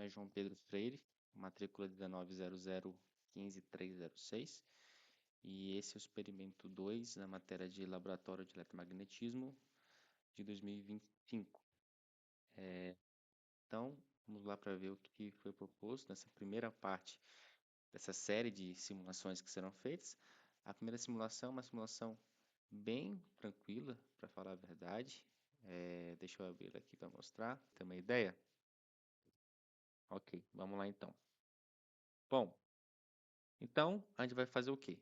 nome é João Pedro Freire, matrícula 1900150306, e esse é o experimento 2 na matéria de Laboratório de Eletromagnetismo de 2025. Então, vamos lá para ver o que foi proposto nessa primeira parte dessa série de simulações que serão feitas. A primeira simulação é uma simulação bem tranquila, para falar a verdade. Deixa eu abrir aqui para mostrar, ter uma ideia. Ok, vamos lá então. Bom, então a gente vai fazer o quê?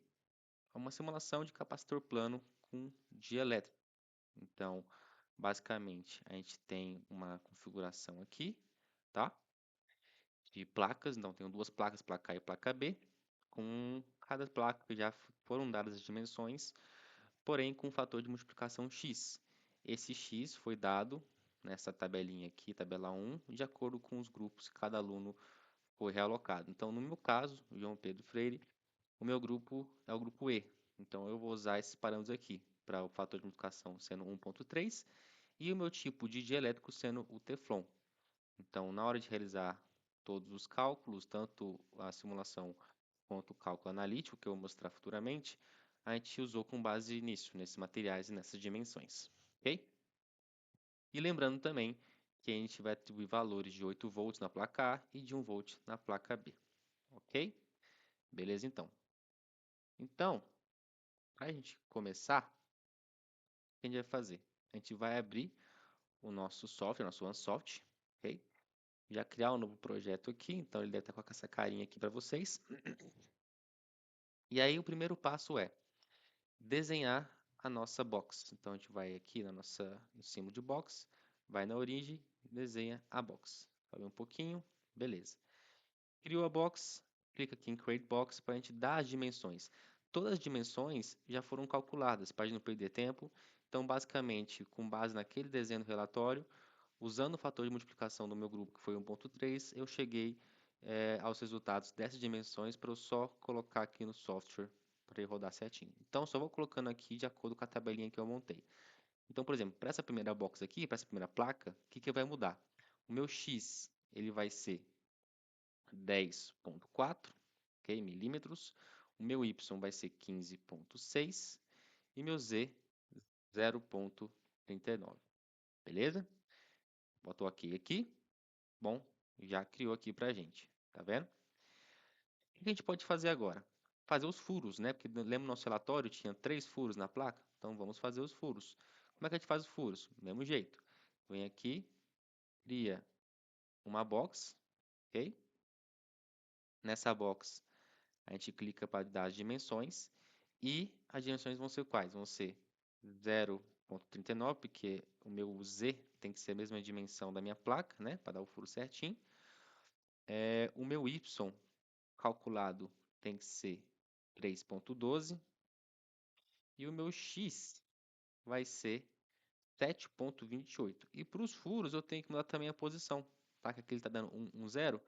Uma simulação de capacitor plano com dielétrico. Então, basicamente, a gente tem uma configuração aqui, tá? De placas, então tenho duas placas, placa A e placa B, com cada placa que já foram dadas as dimensões, porém com um fator de multiplicação x. Esse x foi dado nessa tabelinha aqui, tabela 1, de acordo com os grupos que cada aluno foi realocado. Então, no meu caso, João Pedro Freire, o meu grupo é o grupo E. Então, eu vou usar esses parâmetros aqui, para o fator de multiplicação sendo 1.3 e o meu tipo de dielétrico sendo o Teflon. Então, na hora de realizar todos os cálculos, tanto a simulação quanto o cálculo analítico, que eu vou mostrar futuramente, a gente usou com base nisso, nesses materiais e nessas dimensões, ok? E lembrando também que a gente vai atribuir valores de 8 volts na placa A e de 1 volt na placa B, ok? Beleza, então. Então, para a gente começar, o que a gente vai fazer? A gente vai abrir o nosso software, nosso OneSoft, ok? Já criar um novo projeto aqui, então ele deve estar com essa carinha aqui para vocês. E aí o primeiro passo é desenhar a nossa box. Então a gente vai aqui no símbolo de box, vai na origem, desenha a box. Sobe um pouquinho, beleza. Criou a box, clica aqui em Create Box para a gente dar as dimensões. Todas as dimensões já foram calculadas para a gente não perder tempo. Então, basicamente, com base naquele desenho do relatório, usando o fator de multiplicação do meu grupo, que foi 1.3, eu cheguei aos resultados dessas dimensões para eu só colocar aqui no software para ele rodar certinho. Então, só vou colocando aqui de acordo com a tabelinha que eu montei. Então, por exemplo, para essa primeira box aqui, para essa primeira placa, o que vai mudar? O meu X ele vai ser 10.4, ok, milímetros. O meu Y vai ser 15.6 e meu Z 0.39, beleza? Botou OK aqui. Bom, já criou aqui pra gente, tá vendo? O que a gente pode fazer agora? Fazer os furos, né? Porque lembra no nosso relatório tinha 3 furos na placa? Então vamos fazer os furos. Como é que a gente faz os furos? Do mesmo jeito. Vem aqui, cria uma box, ok? Nessa box a gente clica para dar as dimensões e as dimensões vão ser quais? Vão ser 0.39, porque o meu Z tem que ser a mesma dimensão da minha placa, né? Para dar o furo certinho. O meu Y calculado tem que ser 3.12 e o meu X vai ser 7.28. E para os furos eu tenho que mudar também a posição, tá? Que aqui ele está dando 0,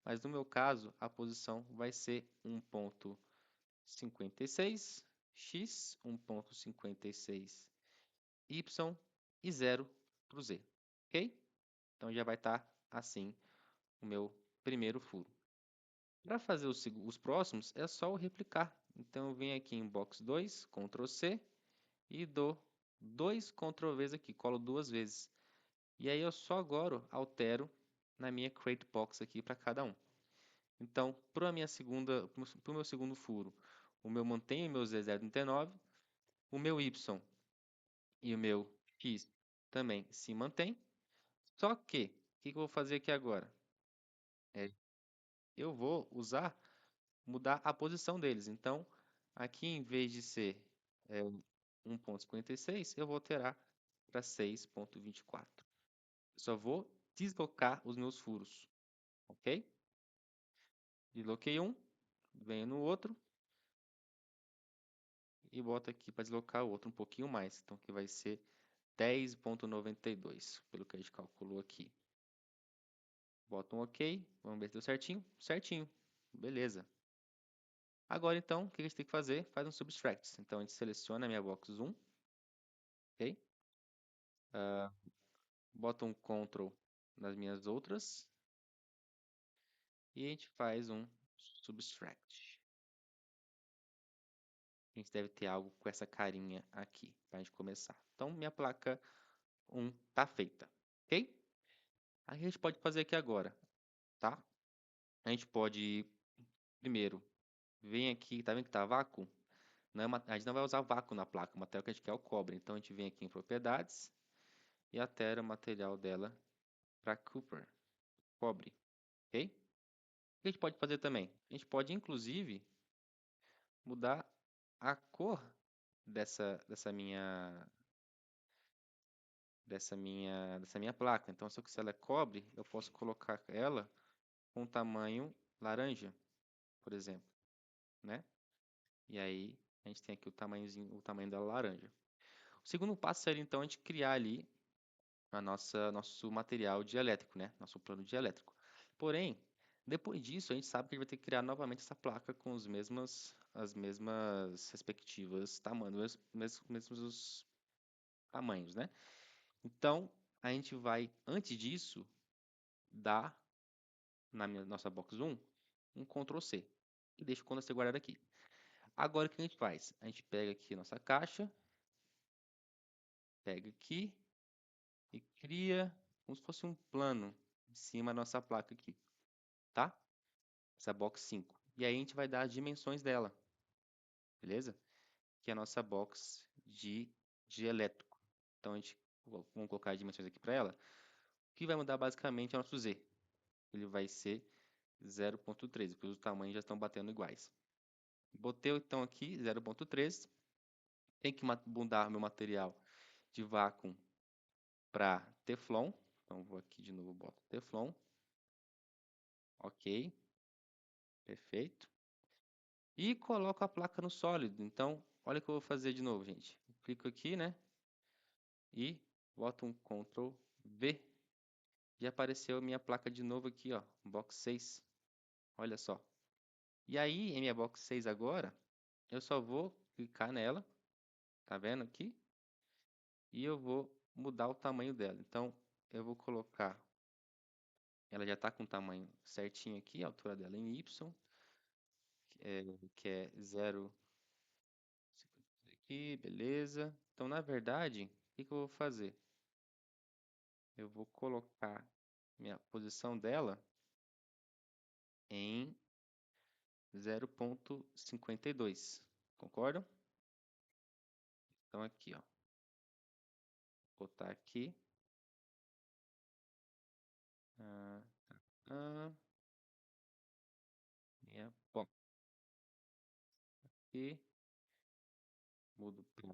mas no meu caso a posição vai ser 1.56, X, 1.56, Y e 0 para o Z, ok? Então já vai estar assim o meu primeiro furo. Para fazer os próximos, é só eu replicar. Então, eu venho aqui em box 2, Ctrl C, e dou 2 Ctrl V aqui, colo 2 vezes. E aí, eu só agora altero na minha Create Box aqui para cada um. Então, para o meu segundo furo, o meu mantém o meu Z039, o meu Y e o meu X também se mantém. Só que, o que eu vou fazer aqui agora? Eu vou mudar a posição deles. Então, aqui em vez de ser 1.56, eu vou alterar para 6.24. Só vou deslocar os meus furos, ok? Desloquei um, venho no outro e boto aqui para deslocar o outro um pouquinho mais. Então, aqui vai ser 10.92, pelo que a gente calculou aqui. Boto um OK, vamos ver se deu certinho. Certinho, beleza. Agora, então, o que a gente tem que fazer? Faz um subtract. Então, a gente seleciona a minha box 1, ok? Boto um Ctrl nas minhas outras E a gente faz um subtract. A gente deve ter algo com essa carinha aqui, para a gente começar. Então, minha placa 1 tá feita, ok? Aí a gente pode fazer aqui agora, tá? A gente pode, primeiro, vem aqui, tá vendo que tá vácuo? A gente não vai usar vácuo na placa, o material que a gente quer é o cobre. Então, a gente vem aqui em propriedades e altera o material dela para Cooper, cobre, ok? O que a gente pode fazer também? A gente pode, inclusive, mudar a cor dessa minha placa. Então, se ela é cobre, eu posso colocar ela com tamanho laranja, por exemplo, né? E aí a gente tem aqui o tamanho dela laranja. O segundo passo seria então a gente criar ali nosso material dielétrico, né? Nosso plano dielétrico. Porém, depois disso, a gente sabe que a gente vai ter que criar novamente essa placa com as mesmas respectivas tamanhos, mesmos tamanhos, né? Então, a gente vai, antes disso, dar na nossa box 1 um Ctrl C e deixa o Ctrl C guardado aqui. Agora o que a gente faz? A gente pega aqui nossa caixa, pega aqui e cria como se fosse um plano em cima da nossa placa aqui, tá? Essa box 5. E aí a gente vai dar as dimensões dela, beleza? Que é a nossa box de elétrico. Então vamos colocar as dimensões aqui para ela. O que vai mudar basicamente é o nosso Z. Ele vai ser 0.13, porque os tamanhos já estão batendo iguais. Botei então aqui 0.13. Tem que mudar meu material de vácuo para Teflon. Então vou aqui de novo, boto Teflon. Ok, perfeito. E coloco a placa no sólido. Então, olha o que eu vou fazer de novo, gente. Clico aqui, né? E boto um Ctrl V. E apareceu a minha placa de novo aqui, ó, box 6. Olha só. E aí, em minha box 6 agora, eu só vou clicar nela, tá vendo aqui? E eu vou mudar o tamanho dela. Então, eu vou colocar, ela já está com o tamanho certinho aqui, a altura dela em Y, que é 0 aqui, beleza. Então, na verdade, o que eu vou fazer? Eu vou colocar minha posição dela em 0.52, concordam? Então, aqui, ó, vou botar aqui. Ah, ah, bom, aqui, mudo para.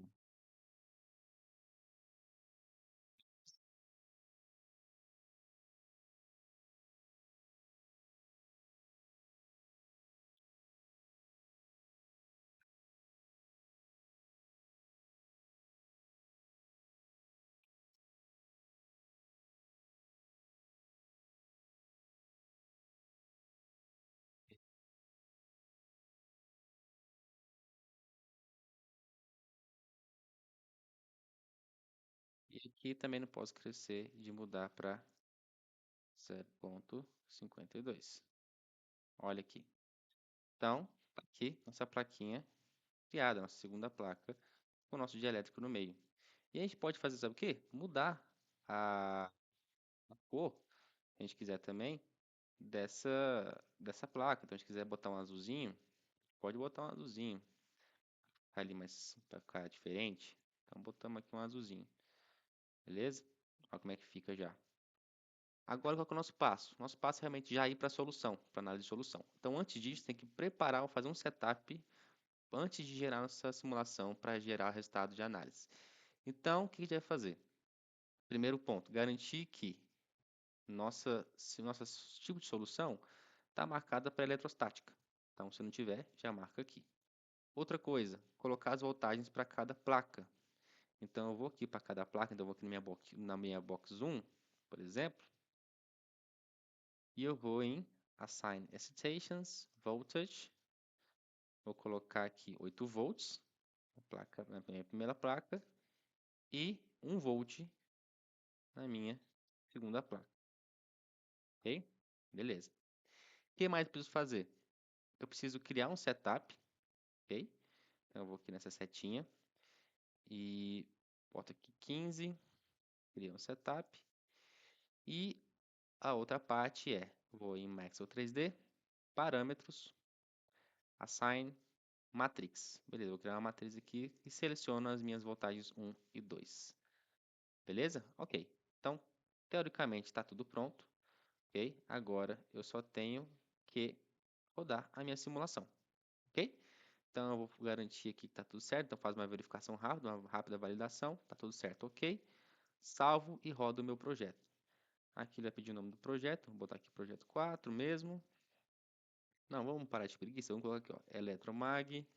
E aqui também não posso crescer de mudar para 0.52. Olha aqui. Então, tá aqui nossa plaquinha criada, nossa segunda placa, com o nosso dielétrico no meio. E a gente pode fazer, sabe o quê? Mudar a cor, se a gente quiser também, dessa placa. Então, se a gente quiser botar um azulzinho, pode botar um azulzinho. Ficar ali mais para ficar diferente. Então, botamos aqui um azulzinho. Beleza? Olha como é que fica já. Agora, qual que é o nosso passo? Nosso passo é realmente já ir para a solução, para análise de solução. Então, antes disso, tem que preparar ou fazer um setup antes de gerar nossa simulação para gerar o resultado de análise. Então, o que a gente vai fazer? Primeiro ponto, garantir que se nosso tipo de solução está marcada para eletrostática. Então, se não tiver, já marca aqui. Outra coisa, colocar as voltagens para cada placa. Então, eu vou aqui para cada placa, então eu vou aqui na minha box 1, por exemplo, e eu vou em Assign Excitations, Voltage. Vou colocar aqui 8 volts na minha primeira placa e 1 volt na minha segunda placa. Ok? Beleza. que mais eu preciso fazer? Eu preciso criar um setup, ok? Então eu vou aqui nessa setinha e boto aqui 15, cria um setup. E a outra parte é, vou em Maxwell 3D, parâmetros, assign, matrix. Beleza, vou criar uma matriz aqui e seleciono as minhas voltagens 1 e 2. Beleza? Ok. Então, teoricamente está tudo pronto, ok? Agora eu só tenho que rodar a minha simulação, ok? Então eu vou garantir aqui que está tudo certo, então faz uma verificação rápida, uma rápida validação, está tudo certo, ok? Salvo e rodo o meu projeto. Aqui ele vai pedir o nome do projeto, vou botar aqui projeto 4 mesmo. Não, vamos parar de preguiça, vamos colocar aqui, ó, Eletromag,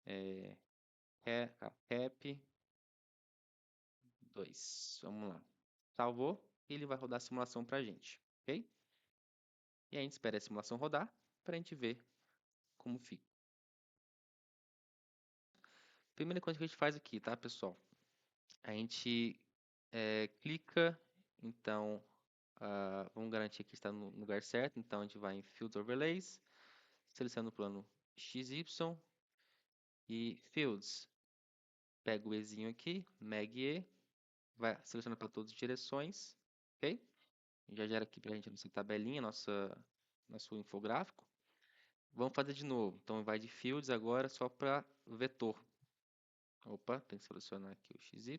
é, Rap 2. Vamos lá. Salvou, e ele vai rodar a simulação pra gente, ok? E a gente espera a simulação rodar para a gente ver como fica. Primeira coisa que a gente faz aqui, tá, pessoal? A gente clica, então, vamos garantir que está no lugar certo. Então, a gente vai em Fields Overlays, seleciona o plano XY e Fields. Pega o Ezinho aqui, Mag-E, vai selecionar para todas as direções, ok? Já gera aqui para a gente nossa tabelinha, nosso infográfico. Vamos fazer de novo. Então, vai de Fields agora só para vetor. Opa, tem que selecionar aqui o XY.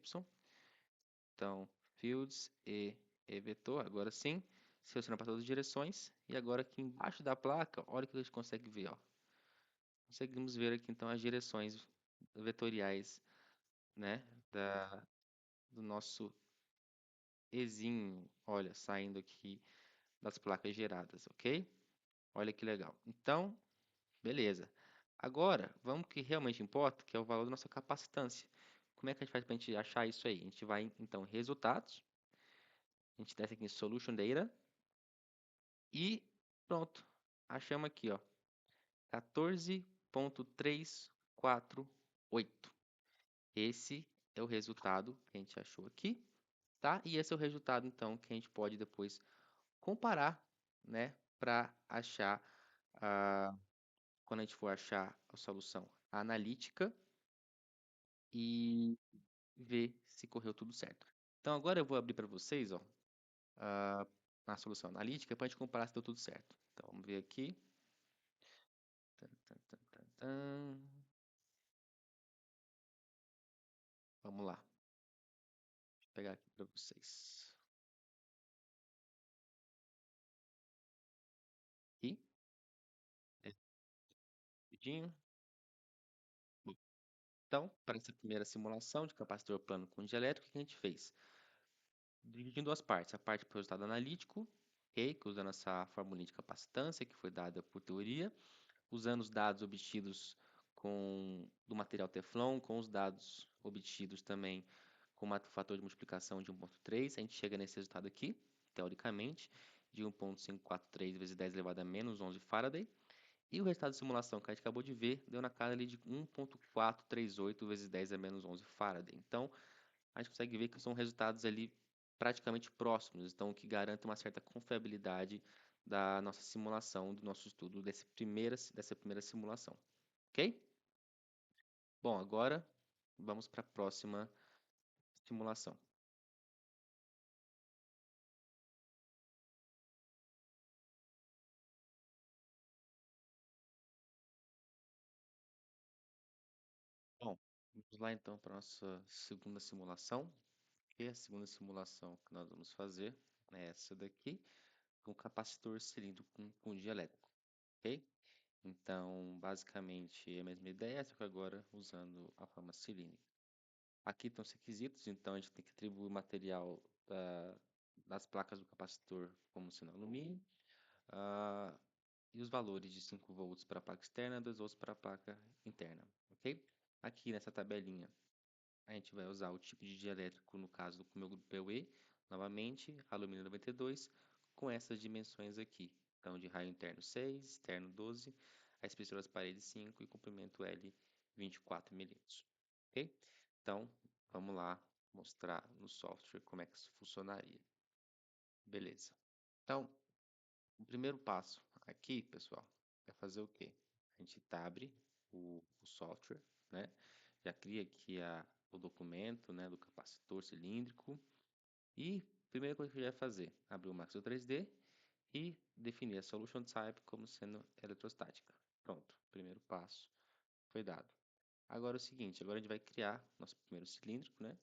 Então, fields e vetor, agora sim. Seleciona para todas as direções. E agora aqui embaixo da placa, olha o que a gente consegue ver, ó. Conseguimos ver aqui então as direções vetoriais, né, do nosso Ezinho, olha, saindo aqui das placas geradas, ok? Olha que legal. Então, beleza. Agora, vamos que realmente importa, que é o valor da nossa capacitância. Como é que a gente faz para a gente achar isso aí? A gente vai, então, em resultados, a gente desce aqui em Solution Data e pronto. Achamos aqui, ó, 14.348. Esse é o resultado que a gente achou aqui, tá? E esse é o resultado, então, que a gente pode depois comparar, né, para achar, quando a gente for achar a solução analítica e ver se correu tudo certo. Então agora eu vou abrir para vocês, ó, a solução analítica para a gente comparar se deu tudo certo. Então vamos ver aqui. Tan, tan, tan, tan, tan. Vamos lá. Deixa eu pegar aqui para vocês. Aqui, rapidinho. Bom, então, para essa primeira simulação de capacitor plano com dielétrico, o que a gente fez? Dividindo em duas partes. A parte para o resultado analítico, ok, que usando essa formulinha de capacitância que foi dada por teoria, usando os dados obtidos do material Teflon, com os dados obtidos também com o fator de multiplicação de 1.3, a gente chega nesse resultado aqui, teoricamente, de 1.543 vezes 10 elevado a menos 11 Faraday. E o resultado de simulação que a gente acabou de ver deu na casa ali de 1.438 vezes 10 a menos 11 Faraday. Então, a gente consegue ver que são resultados ali praticamente próximos, então o que garante uma certa confiabilidade da nossa simulação, do nosso estudo dessa primeira simulação. Ok? Bom, agora vamos para a próxima simulação. Bom, vamos lá então para a nossa segunda simulação. E a segunda simulação que nós vamos fazer é essa daqui, com capacitor cilíndrico com dielétrico, ok? Então, basicamente, é a mesma ideia, só que agora usando a forma cilíndrica. Aqui estão os requisitos, então a gente tem que atribuir o material das placas do capacitor como sendo alumínio, ah, e os valores de 5 volts para a placa externa, 2 volts para a placa interna, ok? Aqui nessa tabelinha a gente vai usar o tipo de dielétrico, no caso do meu grupo PUE, novamente, alumínio 92, com essas dimensões aqui. Então, de raio interno 6, externo 12, a espessura das paredes 5 e comprimento L 24 milímetros. Ok? Então, vamos lá mostrar no software como é que isso funcionaria. Beleza. Então, o primeiro passo aqui, pessoal, vai fazer o quê? A gente abre o software, né? Já cria aqui o documento, né, do capacitor cilíndrico. E a primeira coisa que a gente vai fazer, abrir o Maxo 3D e definir a Solution Type como sendo eletrostática. Pronto, primeiro passo foi dado. Agora é o seguinte, agora a gente vai criar nosso primeiro cilíndrico, né?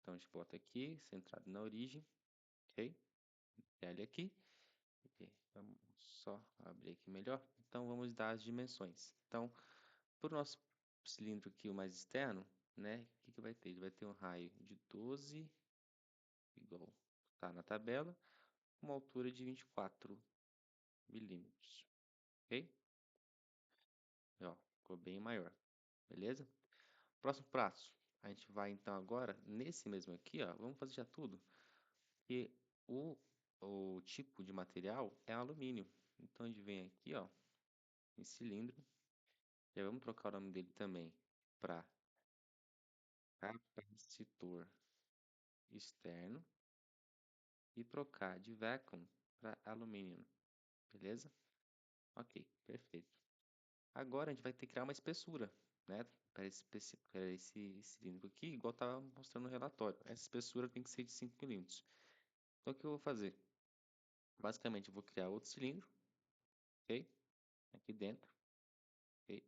Então a gente bota aqui, centrado na origem, ok? Ele aqui. E vamos só abrir aqui melhor. Então vamos dar as dimensões. Então, para o nosso cilindro aqui, o mais externo, né? O que que vai ter? Ele vai ter um raio de 12, igual está na tabela, uma altura de 24 milímetros, ok? E, ó, ficou bem maior, beleza? Próximo passo, a gente vai então agora, nesse mesmo aqui, ó, vamos fazer já tudo, e o, o tipo de material é alumínio. Então a gente vem aqui, ó, em cilindro, já vamos trocar o nome dele também para capacitor externo e trocar de vacuum para alumínio, beleza? Ok, perfeito. Agora a gente vai ter que criar uma espessura, né? Para esse cilindro aqui, igual estava mostrando no relatório. Essa espessura tem que ser de 5 milímetros. Então o que eu vou fazer? Basicamente eu vou criar outro cilindro, ok? Aqui dentro, ok?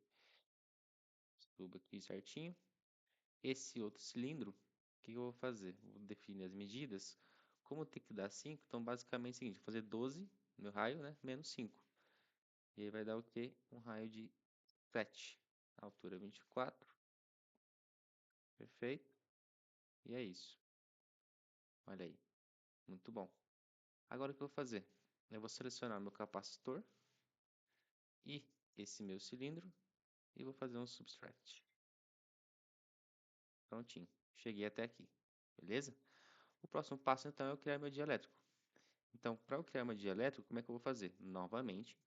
Subo aqui certinho. Esse outro cilindro, o que eu vou fazer? Vou definir as medidas. Como tem que dar 5, então basicamente é o seguinte, vou fazer 12 no raio, né? Menos 5. E aí vai dar o quê? Um raio de 7. Altura 24. Perfeito. E é isso. Olha aí. Muito bom. Agora o que eu vou fazer? Eu vou selecionar meu capacitor e esse meu cilindro e vou fazer um subtract. Prontinho. Cheguei até aqui. Beleza? O próximo passo então é eu criar meu dielétrico. Então, para eu criar meu dielétrico, como é que eu vou fazer? Novamente,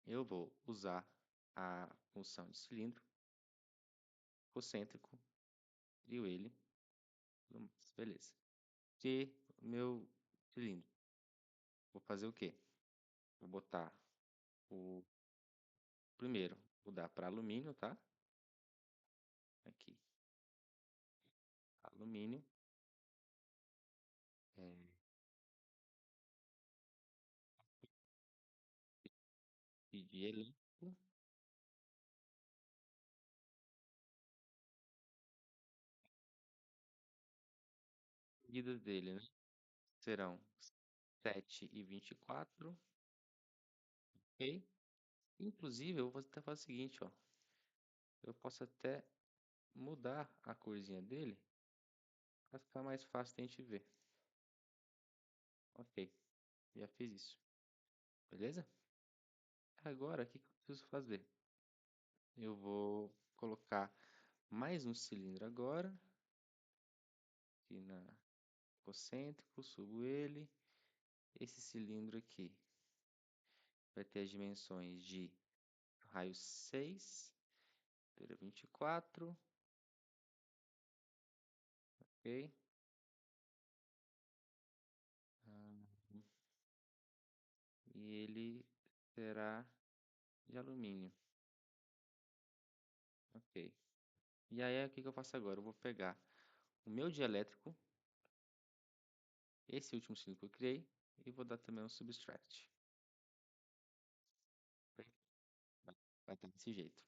eu vou usar a função de cilindro, concêntrico, crio ele. Beleza. Criei o meu cilindro. Vou fazer o quê? Vou botar o primeiro, vou dar para alumínio, tá? Aqui, alumínio. É, pedir elétrico. Medidas dele, né? Serão 7 e 24, ok? Inclusive, eu vou até fazer o seguinte, ó. Eu posso até mudar a corzinha dele para ficar mais fácil de a gente ver. Ok, já fiz isso. Beleza? Agora, o que que eu preciso fazer? Eu vou colocar mais um cilindro agora. Aqui na concêntrico, subo ele. Esse cilindro aqui vai ter as dimensões de raio 6, altura 24, ok? Ah, e ele será de alumínio, ok? E aí, o que que eu faço agora? Eu vou pegar o meu dielétrico, esse último cilindro que eu criei, e vou dar também um subtract. Vai estar desse jeito.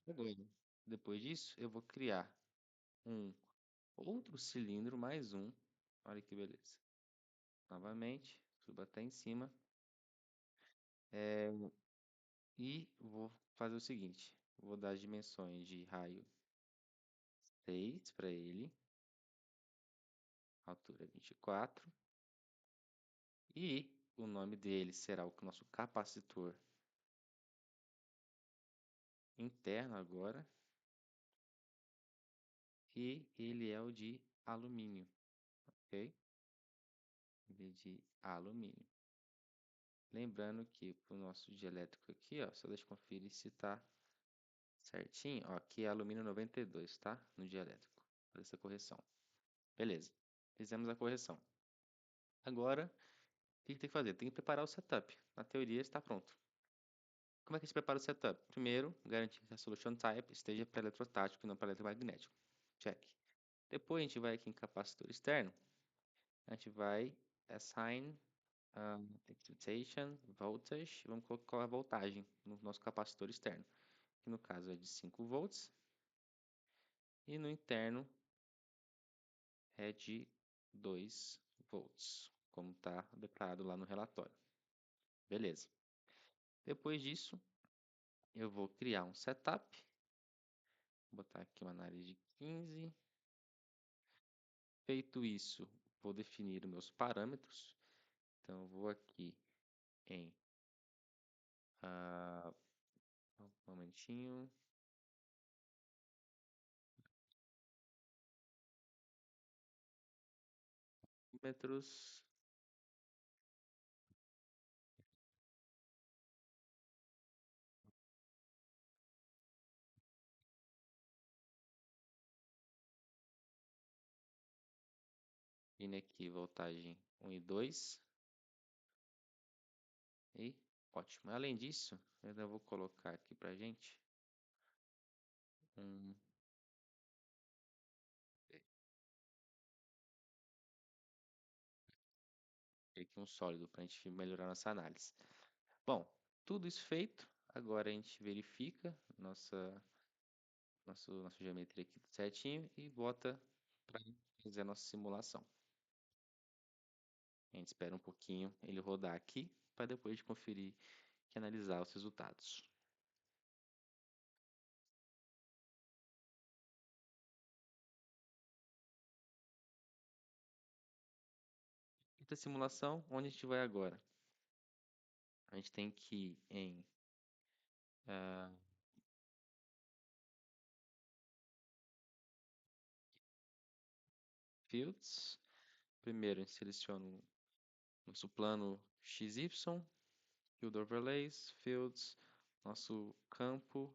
Agora, depois disso, eu vou criar um outro cilindro, mais um. Olha que beleza. Novamente, subo até em cima. E vou fazer o seguinte. Vou dar as dimensões de raio 6 para ele. Altura 24. E o nome dele será o nosso capacitor interno agora. E ele é o de alumínio, ok? Ele é de alumínio. Lembrando que o nosso dielétrico aqui, ó, só deixa eu conferir se está certinho. Ó, aqui é alumínio 92, tá? No dielétrico. Fazer essa correção. Beleza. Fizemos a correção. Agora, que tem que fazer? Tem que preparar o setup. Na teoria está pronto. Como é que a gente prepara o setup? Primeiro, garantir que a solution type esteja para eletrostático e não para eletromagnético. Check. Depois a gente vai aqui em capacitor externo. A gente vai assign excitation, voltage. Vamos colocar a voltagem no nosso capacitor externo. Que no caso é de 5 volts. E no interno é de 2 volts, como está declarado lá no relatório. Beleza. Depois disso, eu vou criar um setup. Vou botar aqui uma análise de 15. Feito isso, vou definir os meus parâmetros. Então, eu vou aqui em... um momentinho. Parâmetros. Define aqui voltagem 1 e 2. E ótimo. Além disso, eu ainda vou colocar aqui pra gente um aqui um sólido para a gente melhorar nossa análise. Bom, tudo isso feito, agora a gente verifica nossa geometria aqui certinho e bota para fazer a nossa simulação. A gente espera um pouquinho ele rodar aqui para depois de conferir e analisar os resultados. Quinta simulação, onde a gente vai agora? A gente tem que ir em ah, Fields. Primeiro a gente seleciona o nosso plano XY, Field Overlays, Fields, nosso campo.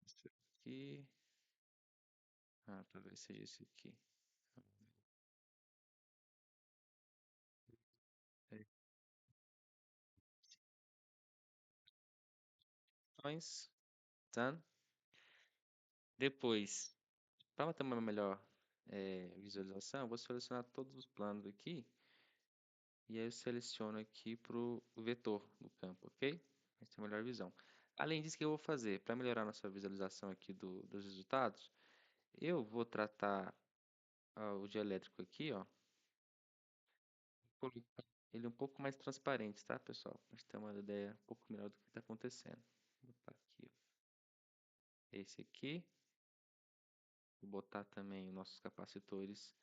Esse aqui. Talvez seja esse aqui. Opções. Done. Depois, para ter uma melhor visualização, eu vou selecionar todos os planos aqui. E aí eu seleciono aqui para o vetor do campo, ok? Vai ter melhor visão. Além disso, o que eu vou fazer? Para melhorar nossa visualização aqui dos resultados, eu vou tratar o dielétrico aqui, ó. Colocar ele um pouco mais transparente, tá, pessoal? Para gente ter uma ideia um pouco melhor do que está acontecendo. Vou botar aqui, ó. Esse aqui. Vou botar também os nossos capacitores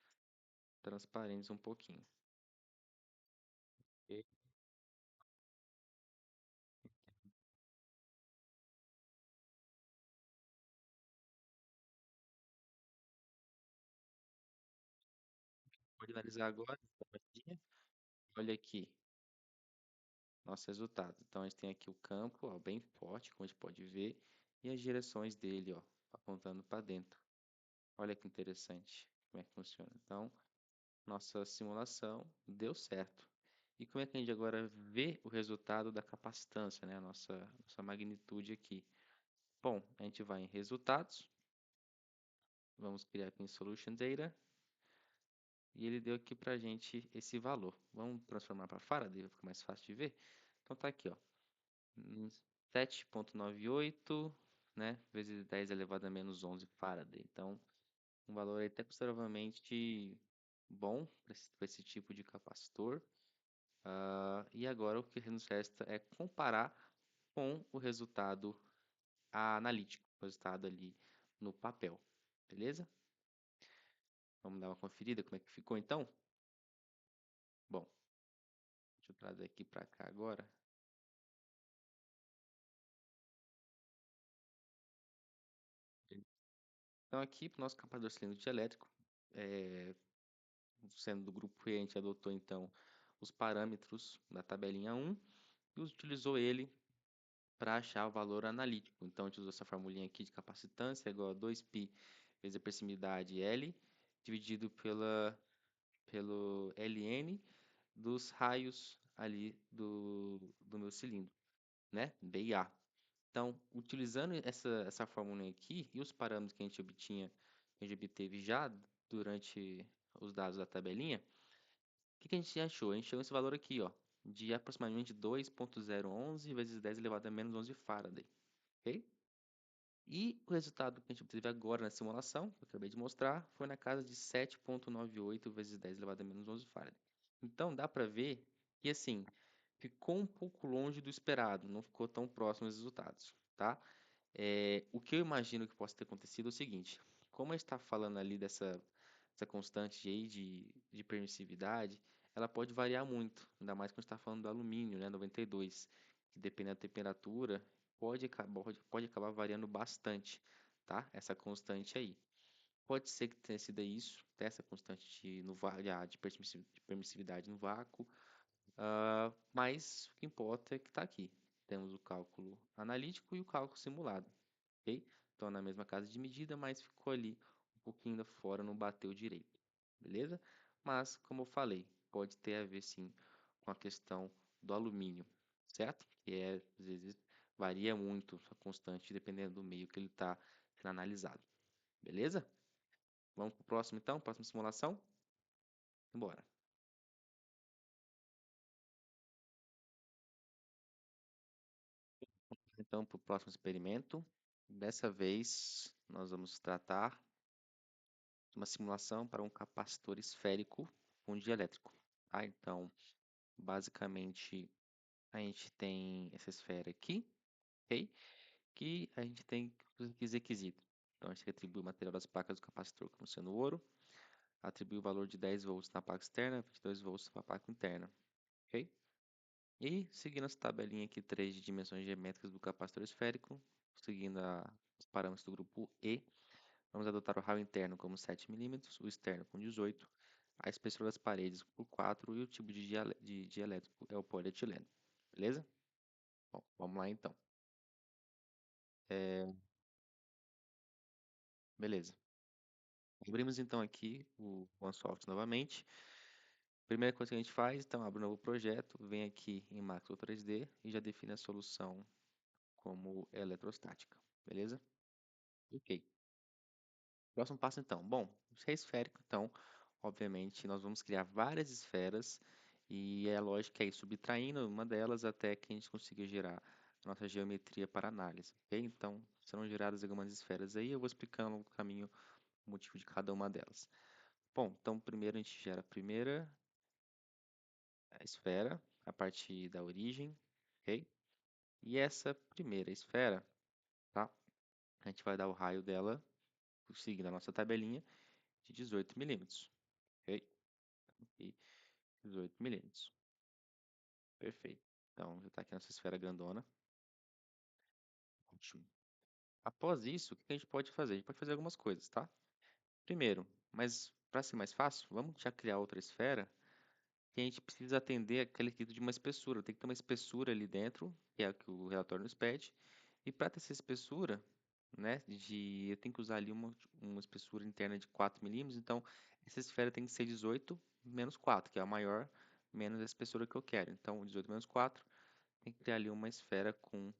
transparentes um pouquinho. Ok? Pode analisar agora. Dá uma olhadinha. Olha aqui, nosso resultado. Então, a gente tem aqui o campo, ó, bem forte, como a gente pode ver, e as direções dele, ó, apontando para dentro. Olha que interessante como é que funciona. Então, nossa simulação deu certo. E como é que a gente agora vê o resultado da capacitância, né? Nossa magnitude aqui. Bom, a gente vai em resultados. Vamos criar aqui em Solution Data. E ele deu aqui pra gente esse valor. Vamos transformar para Faraday, vai ficar mais fácil de ver. Então tá aqui, ó. 7,98, né? Vezes 10 elevado a menos 11 Faraday. Então, um valor aí até consideravelmente bom para esse tipo de capacitor. E agora o que nos resta é comparar com o resultado analítico, o resultado ali no papel. Beleza? Vamos dar uma conferida como é que ficou então? Bom, deixa eu trazer aqui para cá agora. Então aqui para o nosso capacitor cilíndrico elétrico, sendo do grupo E, a gente adotou então os parâmetros da tabelinha 1 e utilizou ele para achar o valor analítico. Então a gente usou essa formulinha aqui de capacitância igual a 2π vezes a permeabilidade L, dividido pelo Ln dos raios ali do meu cilindro, né? B e A. Então, utilizando essa fórmula aqui e os parâmetros que a gente que a gente obteve já durante os dados da tabelinha, o que a gente achou? A gente achou esse valor aqui, ó, de aproximadamente 2.011 vezes 10 elevado a menos 11 Faraday, ok? E o resultado que a gente obteve agora na simulação, que eu acabei de mostrar, foi na casa de 7.98 vezes 10 elevado a menos 11 Faraday. Então, dá para ver que, assim, ficou um pouco longe do esperado, não ficou tão próximo dos resultados, tá? O que eu imagino que possa ter acontecido é o seguinte: como a gente está falando ali dessa constante aí de permissividade, ela pode variar muito, ainda mais quando a gente está falando do alumínio, né, 92, que dependendo da temperatura, pode acabar variando bastante, tá? Essa constante aí. Pode ser que tenha sido isso, até essa constante de permissividade no vácuo, mas o que importa é que está aqui. Temos o cálculo analítico e o cálculo simulado, ok? Estão na mesma casa de medida, mas ficou ali um pouquinho da fora, não bateu direito, beleza? Mas, como eu falei, pode ter a ver sim com a questão do alumínio, certo? Que às vezes varia muito a constante dependendo do meio que ele está sendo analisado, beleza? Vamos para o próximo então, próxima simulação? Bora. Então, para o próximo experimento, dessa vez nós vamos tratar de uma simulação para um capacitor esférico com dielétrico. Tá? Então, basicamente, a gente tem essa esfera aqui, ok? Que a gente tem os requisitos. Então, a gente atribui o material das placas do capacitor como sendo ouro, atribui o valor de 10 volts na placa externa, 22 volts na placa interna, ok? E seguindo essa tabelinha aqui, 3 de dimensões geométricas do capacitor esférico, seguindo os parâmetros do grupo E, vamos adotar o raio interno como 7 milímetros, o externo com 18, a espessura das paredes por 4 e o tipo de dielétrico é o polietileno. Beleza? Bom, vamos lá então. É, beleza. Abrimos então aqui o OneSoft novamente. Primeira coisa que a gente faz, então abre um novo projeto, vem aqui em Macro 3D e já define a solução como eletrostática. Beleza? Ok. Próximo passo, então. Bom, se é esférico, então, obviamente, nós vamos criar várias esferas e a lógica é ir subtraindo uma delas até que a gente consiga gerar a nossa geometria para análise, ok? Então, serão geradas algumas esferas aí, eu vou explicando o caminho, o motivo de cada uma delas. Bom, então, primeiro a gente gera a primeira esfera a partir da origem, ok? E essa primeira esfera, tá? A gente vai dar o raio dela, seguindo a nossa tabelinha, de 18 milímetros, ok? E 18 milímetros. Perfeito. Então, já está aqui nossa esfera grandona. Ótimo. Após isso, o que a gente pode fazer? A gente pode fazer algumas coisas, tá? Primeiro, mas para ser mais fácil, vamos já criar outra esfera que a gente precisa atender aquele requisito de uma espessura. Tem que ter uma espessura ali dentro, que é o que o relatório nos pede. E para ter essa espessura, né, eu tenho que usar ali uma espessura interna de 4 milímetros. Então, essa esfera tem que ser 18 menos 4, que é a maior, menos a espessura que eu quero. Então, 18 menos 4 tem que criar ali uma esfera com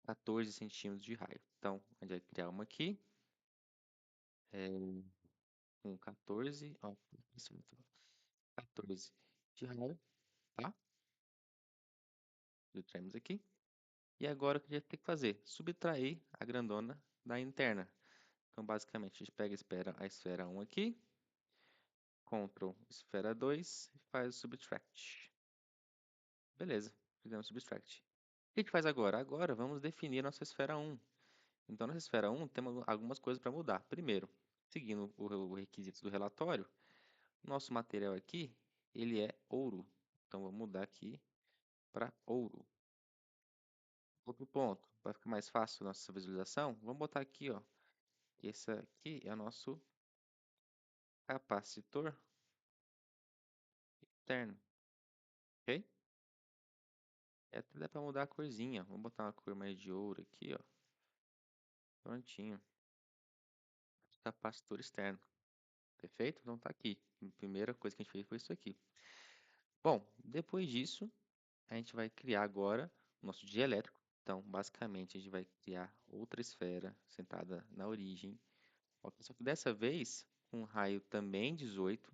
14 centímetros de raio. Então, a gente vai criar uma aqui, é, com 14, ó, 14 de raio, tá? Subtraímos aqui. E agora o que a gente tem que fazer? Subtrair a grandona da interna. Então, basicamente, a gente pega a esfera 1 aqui, Ctrl esfera 2 e faz o subtract. Beleza, fizemos o subtract. O que a gente faz agora? Agora vamos definir a nossa esfera 1. Então, nessa esfera 1, temos algumas coisas para mudar. Primeiro, seguindo o requisito do relatório, nosso material aqui, ele é ouro. Então, vou mudar aqui para ouro. Outro ponto, para ficar mais fácil a nossa visualização, vamos botar aqui, ó. Esse aqui é o nosso capacitor externo, ok? E até dá para mudar a corzinha. Vamos botar uma cor mais de ouro aqui, ó. Prontinho. capacitor externo. Perfeito? Então tá aqui. A primeira coisa que a gente fez foi isso aqui. Bom, depois disso, a gente vai criar agora o nosso dielétrico. Então, basicamente, a gente vai criar outra esfera centrada na origem. Ok, só que dessa vez, com um raio também 18,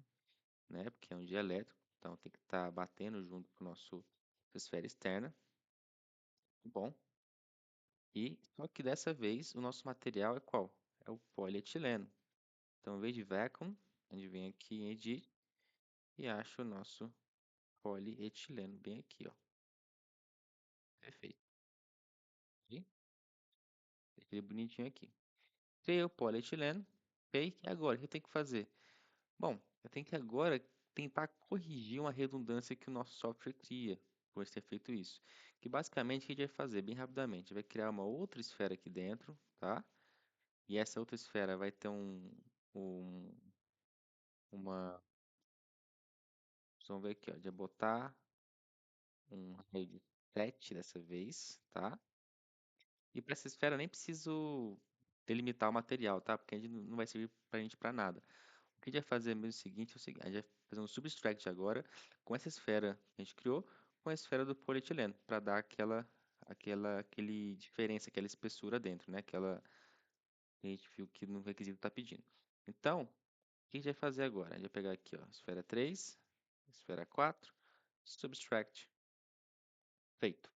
né? Porque é um dielétrico. Então, tem que estar batendo junto com a nossa esfera externa. Bom, e só que dessa vez, o nosso material é qual? É o polietileno. Então, em vez de vacuum, a gente vem aqui em Edit e acha o nosso polietileno bem aqui, ó. Perfeito. E deixa ele bonitinho aqui. Criei o polietileno. Ok? E agora, o que eu tenho que fazer? Bom, eu tenho que agora tentar corrigir uma redundância que o nosso software cria por ter feito isso. Que basicamente o que a gente vai fazer, bem rapidamente, a gente vai criar uma outra esfera aqui dentro, tá? E essa outra esfera vai ter um uma, vamos ver aqui, ó, de botar um raio de 7 dessa vez, tá? E para essa esfera eu nem preciso delimitar o material, tá? Porque a gente não vai servir pra gente para nada. O que a gente vai fazer mesmo é o seguinte, a gente vai fazer um subtract agora com essa esfera que a gente criou, com a esfera do polietileno, para dar aquele diferença, aquela espessura dentro, né? Aquela que a gente viu que no requisito está pedindo. Então, o que a gente vai fazer agora? A gente vai pegar aqui, ó, esfera 3, esfera 4, subtract, feito,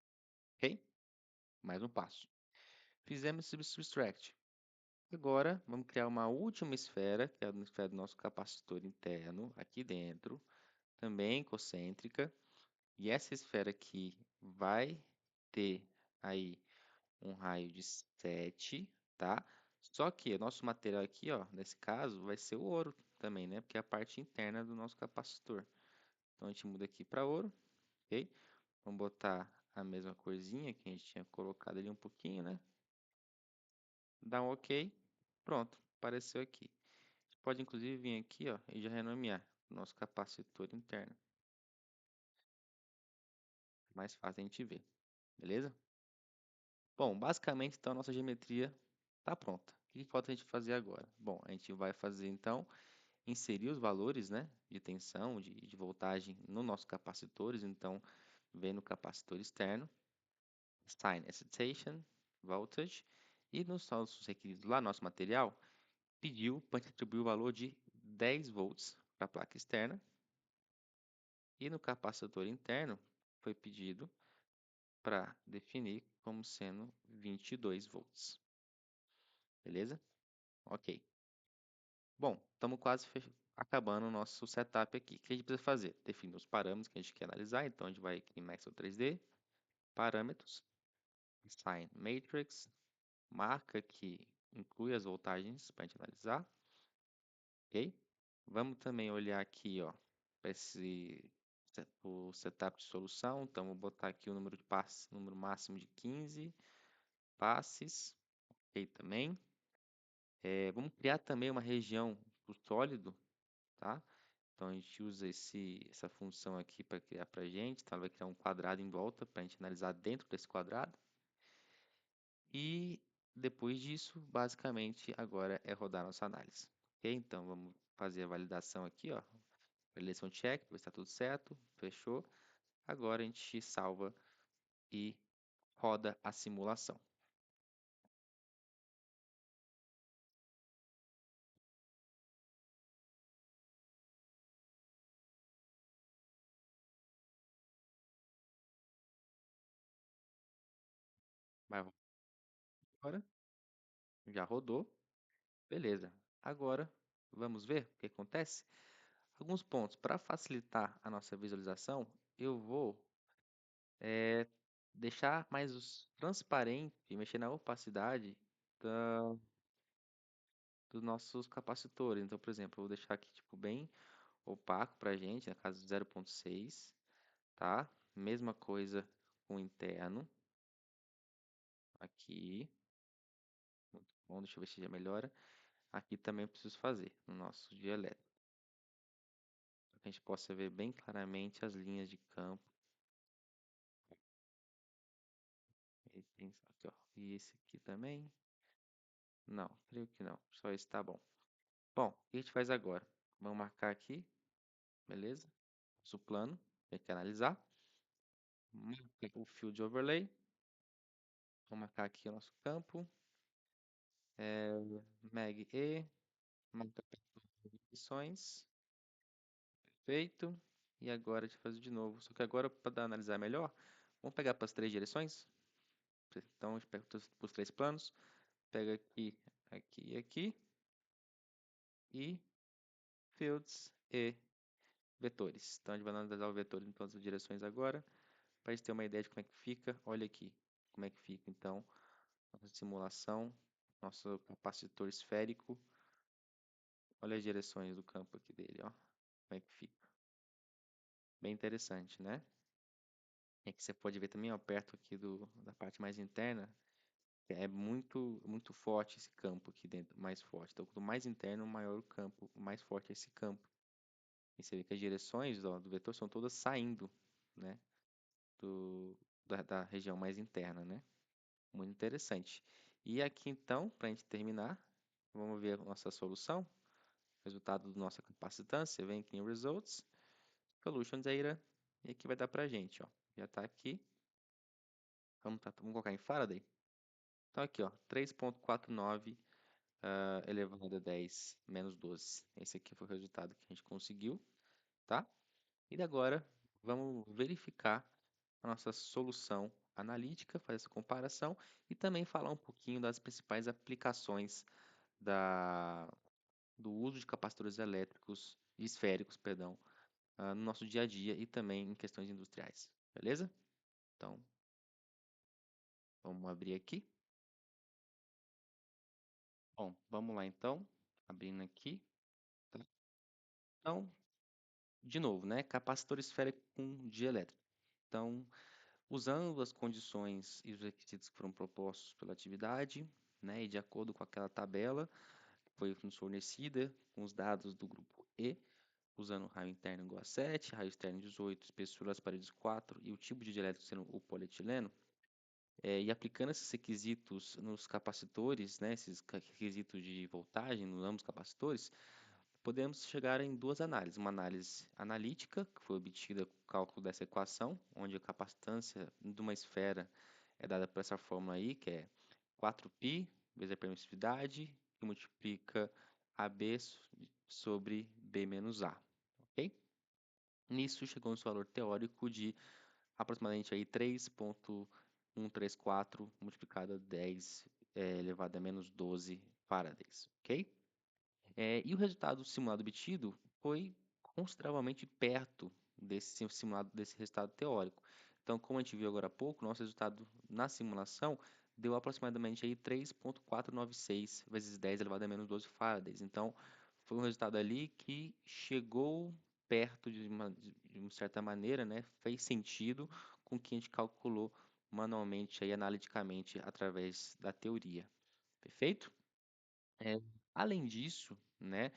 ok? Mais um passo. Fizemos esse subtract. Agora, vamos criar uma última esfera, que é a esfera do nosso capacitor interno, aqui dentro, também concêntrica. E essa esfera aqui vai ter aí um raio de 7, tá? Só que o nosso material aqui, ó, nesse caso, vai ser o ouro também, né? Porque é a parte interna do nosso capacitor. Então, a gente muda aqui para ouro, ok? Vamos botar a mesma corzinha que a gente tinha colocado ali um pouquinho, né? Dá um OK. Pronto, apareceu aqui. A gente pode inclusive vir aqui, ó, e já renomear o nosso capacitor interno. Mais fácil a gente ver, beleza? Bom, basicamente, então, a nossa geometria está pronta. O que falta a gente fazer agora? Bom, a gente vai fazer, então, inserir os valores, né, de tensão, de voltagem no nosso capacitores. Então, vem no capacitor externo, sign excitation, voltage, e nos nossos requisitos lá, nosso material, pediu para distribuir o valor de 10 volts para a placa externa, e no capacitor interno foi pedido para definir como sendo 22 volts. Beleza? Ok. Bom, estamos quase acabando o nosso setup aqui. O que a gente precisa fazer? Definir os parâmetros que a gente quer analisar. Então, a gente vai aqui em Maxwell 3D, parâmetros, Sign Matrix, marca que inclui as voltagens para a gente analisar. Ok? Vamos também olhar aqui, ó, para o setup de solução. Então, vou botar aqui o número de passes, número máximo de 15 passes. Ok, também. Vamos criar também uma região do sólido, tá? Então a gente usa essa função aqui para criar para a gente, tá? Ela vai criar um quadrado em volta para a gente analisar dentro desse quadrado. E depois disso, basicamente, agora é rodar nossa análise. Ok? Então vamos fazer a validação aqui, ó. Validação check, ver se está tudo certo. Fechou. Agora a gente salva e roda a simulação. Vai agora. Já rodou. Beleza. Agora vamos ver o que acontece. Alguns pontos. Para facilitar a nossa visualização, eu vou é, deixar mais transparente e mexer na opacidade da- dos nossos capacitores. Então, por exemplo, eu vou deixar aqui tipo, bem opaco para a gente, na casa de 0,6, tá? Mesma coisa com o interno, aqui. Muito bom, deixa eu ver se já melhora. Aqui também eu preciso fazer no nosso dielétrico. Para que a gente possa ver bem claramente as linhas de campo. Aqui, ó. E esse aqui também. Não, creio que não. Só esse tá bom. Bom, o que a gente faz agora? Vamos marcar aqui, beleza? Nosso plano, tem que analisar. Marca o Field Overlay. Vamos marcar aqui o nosso campo. Mag E, marca opções. Feito. E agora a gente faz de novo. Só que agora, para analisar melhor, vamos pegar para as três direções. Então, a gente pega para os três planos. Pega aqui, aqui e aqui. E fields e vetores. Então, a gente vai analisar o vetor em todas as direções agora. Para a gente ter uma ideia de como é que fica, olha aqui como é que fica. Então, nossa simulação, nosso capacitor esférico. Olha as direções do campo aqui dele, ó. Como é que fica. Bem interessante, né? E aqui você pode ver também, ó, perto aqui da parte mais interna, é muito forte esse campo aqui dentro, mais forte. Então, quanto mais interno, maior o campo, mais forte é esse campo. E você vê que as direções, ó, do vetor são todas saindo, né, da região mais interna, né? Muito interessante. E aqui então, para a gente terminar, vamos ver a nossa solução, resultado da nossa capacitância, vem aqui em Results, Solution Data, e aqui vai dar para a gente, ó, já está aqui. Vamos colocar em Faraday. Então aqui, ó, 3,49 elevado a 10 menos 12. Esse aqui foi o resultado que a gente conseguiu, tá? E agora vamos verificar a nossa solução analítica, fazer essa comparação e também falar um pouquinho das principais aplicações da, do uso de capacitores elétricos, esféricos, perdão, no nosso dia a dia e também em questões industriais, beleza? Então, vamos abrir aqui. Bom, vamos lá então, abrindo aqui, tá? Então, de novo, né? Capacitor esférico com dielétrico. Então, usando as condições e os requisitos que foram propostos pela atividade, né? E de acordo com aquela tabela que foi nos fornecida, com os dados do grupo E, usando raio interno igual a 7, raio externo 18, espessura das paredes 4 e o tipo de dielétrico sendo o polietileno, e aplicando esses requisitos nos capacitores, né? Esses requisitos de voltagem nos ambos capacitores, podemos chegar em duas análises. Uma análise analítica, que foi obtida com o cálculo dessa equação, onde a capacitância de uma esfera é dada por essa fórmula aí, que é 4π vezes a permissividade, que multiplica AB sobre B menos A. Ok? Nisso chegou um valor teórico de aproximadamente aí 3,134 multiplicado a 10 elevado a menos 12 farads. Ok? E o resultado simulado obtido foi consideravelmente perto desse simulado, desse resultado teórico. Então, como a gente viu agora há pouco, nosso resultado na simulação deu aproximadamente aí 3,496 vezes 10 elevado a menos 12 farads. Então, foi um resultado ali que chegou perto de uma certa maneira, né? Fez sentido com o que a gente calculou manualmente, aí, analiticamente, através da teoria. Perfeito? É, além disso, né,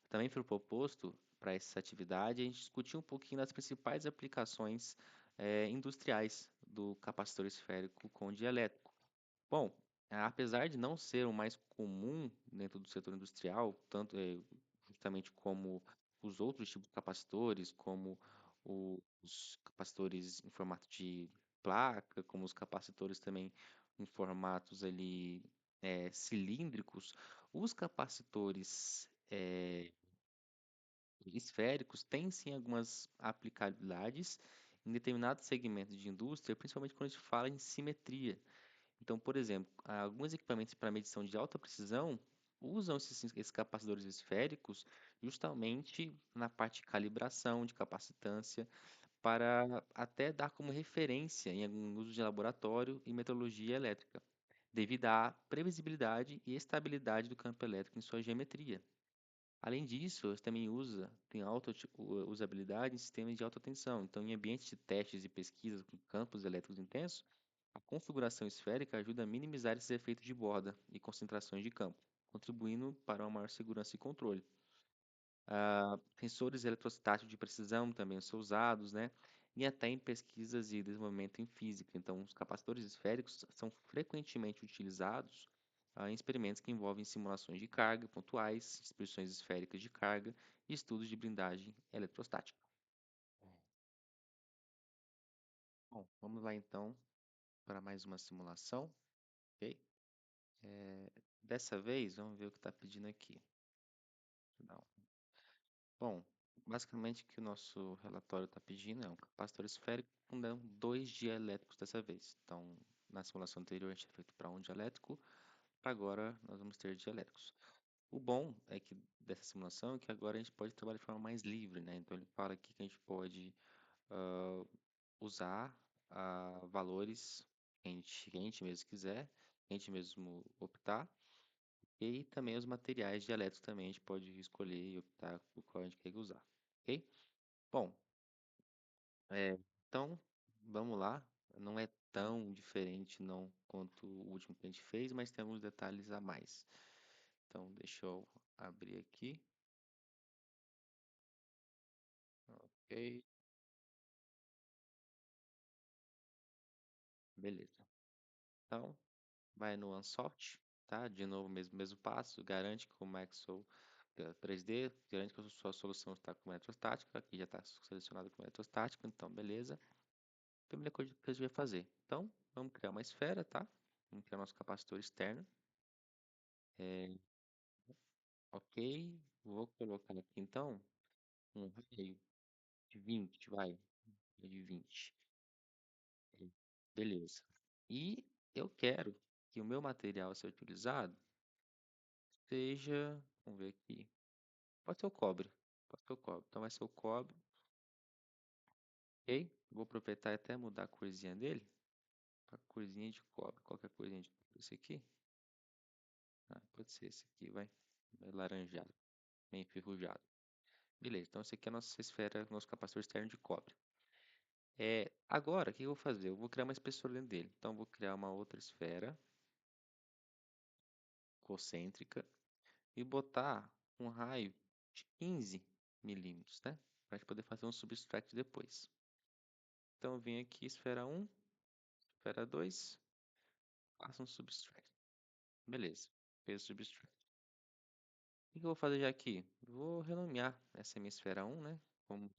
também foi proposto para essa atividade a gente discutir um pouquinho das principais aplicações industriais do capacitor esférico com dielétrico. Bom, apesar de não ser o mais comum dentro do setor industrial, tanto justamente como os outros tipos de capacitores, como os capacitores em formato de placa, como os capacitores também em formatos ali cilíndricos, os capacitores esféricos têm sim algumas aplicabilidades em determinados segmentos de indústria, principalmente quando a gente fala em simetria. Então, por exemplo, alguns equipamentos para medição de alta precisão usam esses capacitores esféricos justamente na parte de calibração, de capacitância, para até dar como referência em algum uso de laboratório e metrologia elétrica, devido à previsibilidade e estabilidade do campo elétrico em sua geometria. Além disso, você também tem alta usabilidade em sistemas de alta tensão. Então, em ambientes de testes e pesquisas com campos elétricos intensos, a configuração esférica ajuda a minimizar esses efeitos de borda e concentrações de campo, contribuindo para uma maior segurança e controle. Sensores eletrostáticos de precisão também são usados, né? E até em pesquisas e desenvolvimento em física. Então, os capacitores esféricos são frequentemente utilizados em experimentos que envolvem simulações de carga pontuais, distribuições esféricas de carga e estudos de blindagem eletrostática. Bom, vamos lá então para mais uma simulação, ok? Dessa vez, vamos ver o que está pedindo aqui. Não. Bom, basicamente o que o nosso relatório está pedindo é um capacitor esférico com 2 dielétricos dessa vez. Então, na simulação anterior a gente tinha feito para um dielétrico, para agora nós vamos ter dielétricos. O bom é que dessa simulação é que agora a gente pode trabalhar de forma mais livre, né? Então ele fala aqui que a gente pode ah, usar valores que a gente mesmo quiser, que a gente mesmo optar, e também os materiais dialéticos também a gente pode escolher e optar por qual a gente quer usar, ok? Bom, então vamos lá. Não é tão diferente não quanto o último que a gente fez, mas tem alguns detalhes a mais. Então deixa eu abrir aqui, ok? Beleza. Então, vai no Unsoft, tá? De novo, mesmo passo. Garante que o Maxwell 3D, garante que a sua solução está com eletrostática. Aqui já está selecionado com eletrostática, então beleza. Primeira coisa que a gente vai fazer. Então, vamos criar uma esfera, tá? Vamos criar nosso capacitor externo. Ok. Vou colocar aqui então um raio de 20, vai. De 20. Beleza. E eu quero que o meu material a ser utilizado seja, vamos ver aqui, pode ser o cobre. Pode ser o cobre. Então vai ser o cobre, ok? Vou aproveitar e até mudar a corzinha dele para corzinha de cobre. Qualquer corzinha de cobre. Esse aqui? Ah, pode ser esse aqui, vai. Meio laranjado, meio enferrujado. Beleza, então esse aqui é a nossa esfera, nosso capacitor externo de cobre. Agora, o que eu vou fazer? Eu vou criar uma espessura dentro dele. Então, eu vou criar uma outra esfera concêntrica e botar um raio de 15 milímetros, né? Para a gente poder fazer um substract depois. Então, eu venho aqui, esfera 1, esfera 2, faço um substract. Beleza, fez o substract. O que eu vou fazer já aqui? Vou renomear essa minha esfera 1, né? Como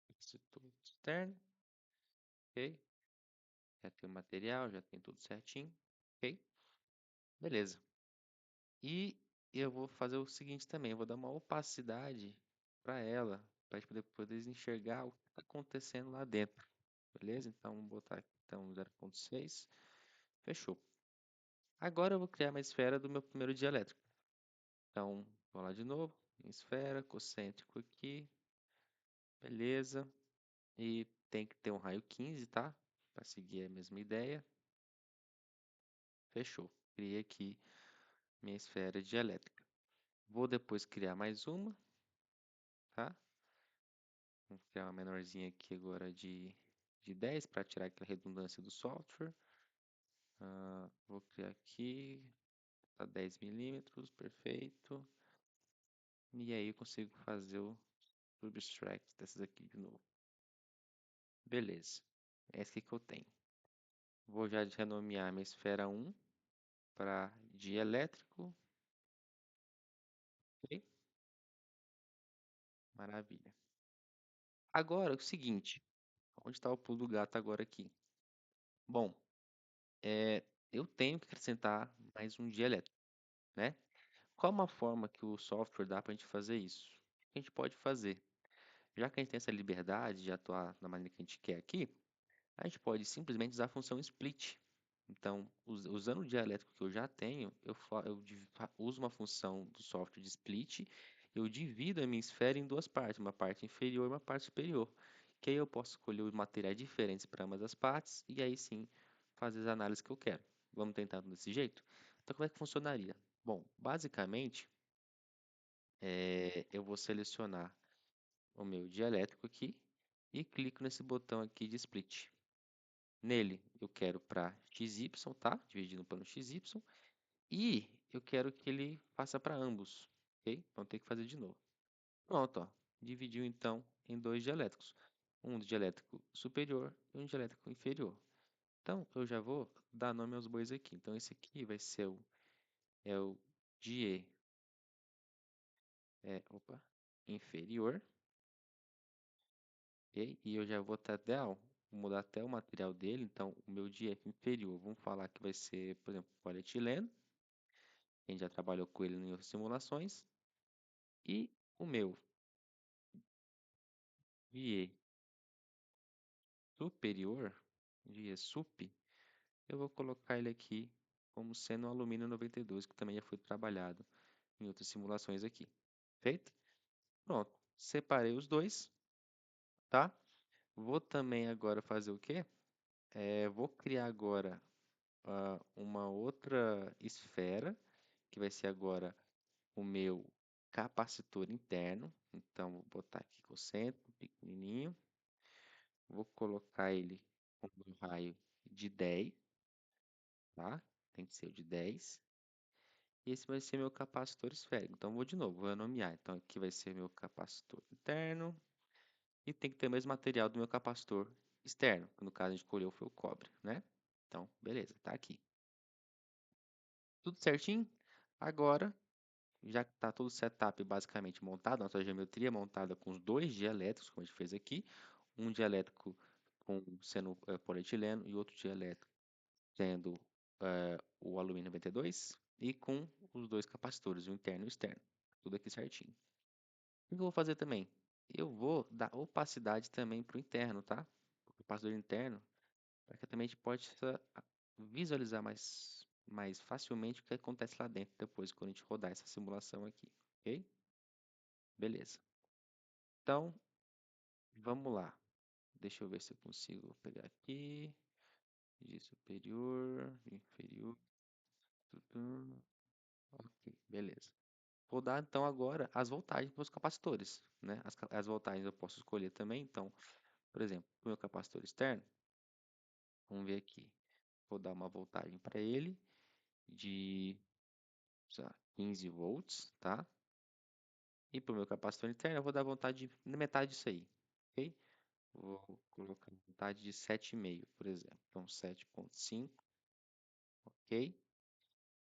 capacitor externo, ok? Já tem o material, já tem tudo certinho, ok? Beleza. E eu vou fazer o seguinte também, eu vou dar uma opacidade para ela, para a gente poder enxergar o que está acontecendo lá dentro, beleza? Então, vamos botar aqui então 0,6, fechou. Agora eu vou criar uma esfera do meu primeiro dielétrico. Então, vou lá de novo, esfera, concêntrico aqui, beleza. E tem que ter um raio 15, tá? Para seguir a mesma ideia. Fechou. Criei aqui minha esfera dielétrica. Vou depois criar mais uma, tá? Vou criar uma menorzinha aqui agora de 10 para tirar aquela redundância do software. Vou criar aqui a 10 milímetros, perfeito. E aí eu consigo fazer o subtract dessas aqui de novo. Beleza. É esse aqui que eu tenho. Vou já renomear minha esfera 1 para dielétrico. Ok? Maravilha. Agora, o seguinte. Onde está o pulo do gato agora aqui? Bom, eu tenho que acrescentar mais um dielétrico, né? Qual uma forma que o software dá para a gente fazer isso? O que a gente pode fazer? Já que a gente tem essa liberdade de atuar da maneira que a gente quer aqui, a gente pode simplesmente usar a função split. Então, usando o dialético que eu já tenho, uso uma função do software de split, eu divido a minha esfera em duas partes, uma parte inferior e uma parte superior. Que aí eu posso escolher os materiais diferentes para ambas as partes e aí sim fazer as análises que eu quero. Vamos tentar desse jeito? Então, como é que funcionaria? Bom, basicamente, eu vou selecionar o meu dielétrico aqui e clico nesse botão aqui de split. Nele eu quero para XY, tá? Dividindo pelo XY. E eu quero que ele faça para ambos, ok? Então tem que fazer de novo. Pronto, ó. Dividiu então em dois dielétricos. Um dielétrico superior e um dielétrico inferior. Então eu já vou dar nome aos bois aqui. Então esse aqui vai ser o é o DE opa, inferior, ok? E eu já vou até, ó, mudar até o material dele, então o meu DE inferior, vamos falar que vai ser, por exemplo, polietileno, a gente já trabalhou com ele em outras simulações, e o meu DE superior, DE sup, eu vou colocar ele aqui como sendo o alumínio 92, que também já foi trabalhado em outras simulações aqui. Feito? Pronto. Separei os dois, tá? Vou também agora fazer o quê? Vou criar agora uma outra esfera, que vai ser agora o meu capacitor interno. Então, vou botar aqui com o centro, pequenininho. Vou colocar ele com um raio de 10, tá? Tem que ser o de 10. E esse vai ser meu capacitor esférico. Então, vou de novo, vou nomear. Então, aqui vai ser meu capacitor interno. E tem que ter o mesmo material do meu capacitor externo, que no caso a gente escolheu foi o cobre, né? Então, beleza, tá aqui. Tudo certinho? Agora, já que está todo o setup basicamente montado, nossa geometria montada com os dois dielétricos, como a gente fez aqui, um dielétrico sendo polietileno e outro dielétrico sendo o alumínio 92 e com os dois capacitores, o interno e o externo. Tudo aqui certinho. O que eu vou fazer também? Eu vou dar opacidade também para o interno, tá? O capacitor interno, para que também a gente possa visualizar mais facilmente o que acontece lá dentro depois, quando a gente rodar essa simulação aqui, ok? Beleza. Então, vamos lá. Deixa eu ver se eu consigo pegar aqui. De superior, de inferior. Tudo. Ok, beleza. Vou dar então agora as voltagens para os capacitores, né? As voltagens eu posso escolher também. Então, por exemplo, o meu capacitor externo, vamos ver aqui. Vou dar uma voltagem para ele de, sei lá, 15 volts, tá? E para o meu capacitor interno, eu vou dar vontade de metade disso aí, ok? Vou colocar vontade de 7,5, por exemplo. Então, 7,5, ok?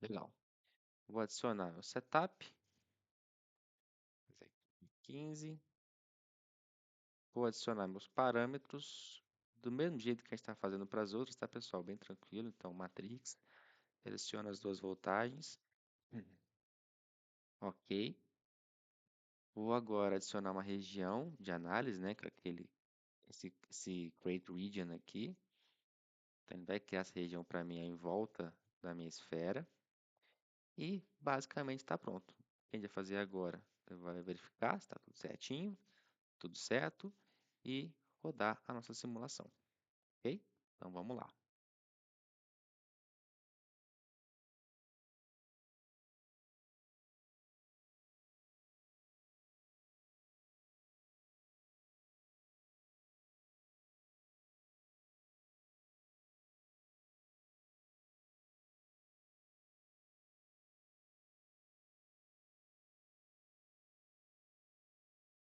Legal. Vou adicionar o setup, 15. Vou adicionar meus parâmetros do mesmo jeito que a gente está fazendo para as outras, tá, pessoal? Bem tranquilo. Então, matrix, seleciona as duas voltagens. Ok. Vou agora adicionar uma região de análise, né? Que é esse create region aqui. Então, ele vai criar essa região para mim em volta da minha esfera. E basicamente está pronto. O que a gente vai fazer agora? Vai verificar se está tudo certinho, tudo certo e rodar a nossa simulação, ok? Então vamos lá.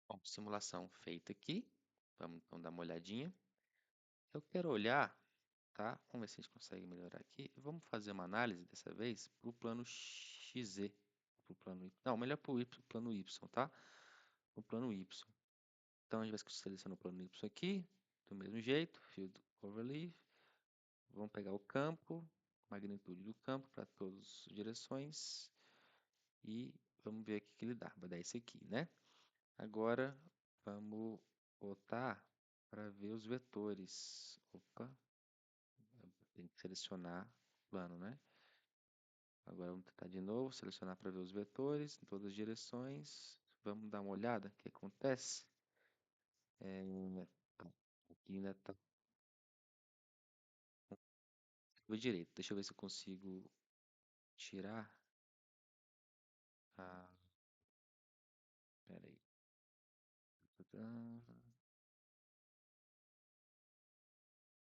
Bom, simulação feita aqui. Vamos então dar uma olhadinha. Eu quero olhar, tá? Vamos ver se a gente consegue melhorar aqui. Vamos fazer uma análise dessa vez para o plano XZ. Pro plano Y. Não, melhor para o plano Y, tá? O plano Y. Então a gente vai selecionar o plano Y aqui, do mesmo jeito, Field Overlay. Vamos pegar o campo, magnitude do campo para todas as direções e vamos ver o que ele dá. Vai dar esse aqui, né? Agora vamos botar para ver os vetores. Opa, tem que selecionar o plano, né? Agora vamos tentar de novo, selecionar para ver os vetores em todas as direções. Vamos dar uma olhada o que acontece. Aqui ainda está direito. Deixa eu ver se eu consigo tirar a. Pera aí.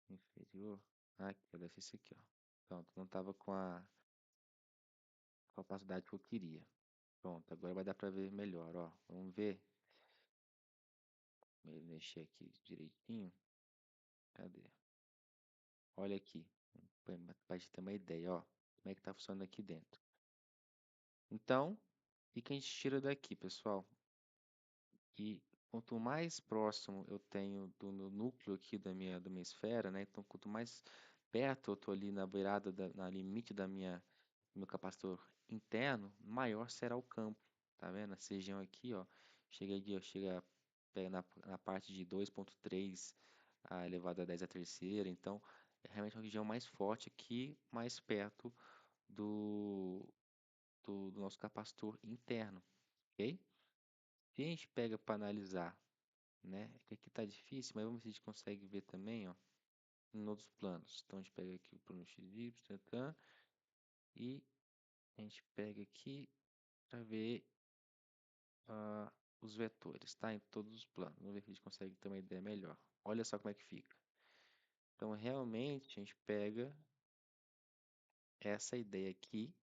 Inferior. Ah, aqui, deve ser esse aqui, ó. Pronto, não estava com a capacidade que eu queria. Pronto, agora vai dar para ver melhor, ó. Vamos ver. Vou mexer aqui direitinho. Cadê? Olha aqui. Para gente ter uma ideia, ó. Como é que tá funcionando aqui dentro. Então, o que a gente tira daqui, pessoal? E quanto mais próximo eu tenho do meu núcleo aqui da minha esfera, né? Então, quanto mais perto eu estou ali na beirada, na limite do meu capacitor interno, maior será o campo. Tá vendo? Essa região aqui, ó, pega na parte de 2,3 elevado a 10 à terceira. Então, é realmente uma região mais forte aqui, mais perto do, do nosso capacitor interno, ok? Se a gente pega para analisar, né? Que aqui tá difícil, mas vamos ver se a gente consegue ver também, ó, em outros planos. Então a gente pega aqui o plano XY, e a gente pega aqui para ver ah, os vetores, tá? Em todos os planos. Vamos ver se a gente consegue ter uma ideia melhor. Olha só como é que fica. Então realmente a gente pega essa ideia aqui,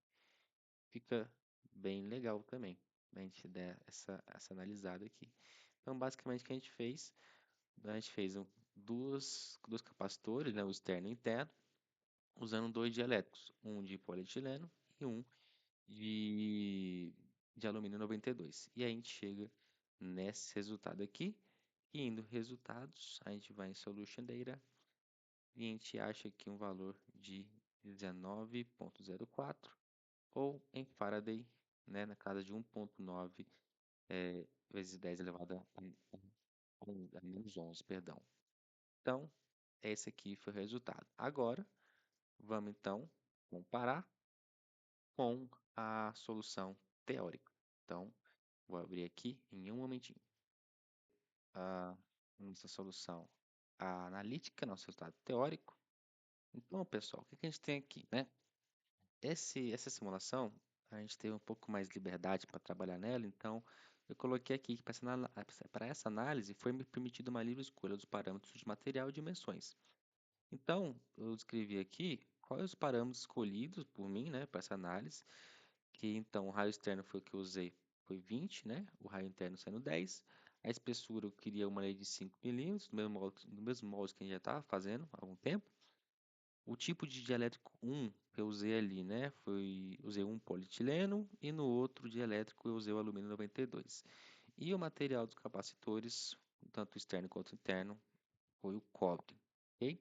fica bem legal também, né? A gente der essa analisada aqui. Então basicamente o que a gente fez? A gente fez dois capacitores, né? O externo e o interno, usando dois dielétricos, um de polietileno e um de, de alumínio 92. E a gente chega nesse resultado aqui, e indo resultados, a gente vai em Solution Data e a gente acha aqui um valor de 19,04 ou em Faraday, né, na casa de 1,9 vezes 10 elevado a menos 11, perdão. Então, esse aqui foi o resultado. Agora, vamos então comparar com a solução teórica. Então, vou abrir aqui em um momentinho a nossa solução analítica, nosso resultado teórico. Então, pessoal, o que que a gente tem aqui, né? Essa simulação, a gente teve um pouco mais de liberdade para trabalhar nela, então eu coloquei aqui que para essa análise foi me permitida uma livre escolha dos parâmetros de material e dimensões. Então, eu descrevi aqui quais os parâmetros escolhidos por mim, né, para essa análise, que então o raio externo foi o que eu usei, foi 20, né, o raio interno sendo 10, a espessura eu queria uma lei de 5 milímetros, no mesmo molde que a gente já estava fazendo há algum tempo. O tipo de dielétrico 1 que eu usei ali, né, usei um polietileno e no outro dielétrico eu usei o alumínio 92. E o material dos capacitores, tanto externo quanto interno, foi o cobre, ok?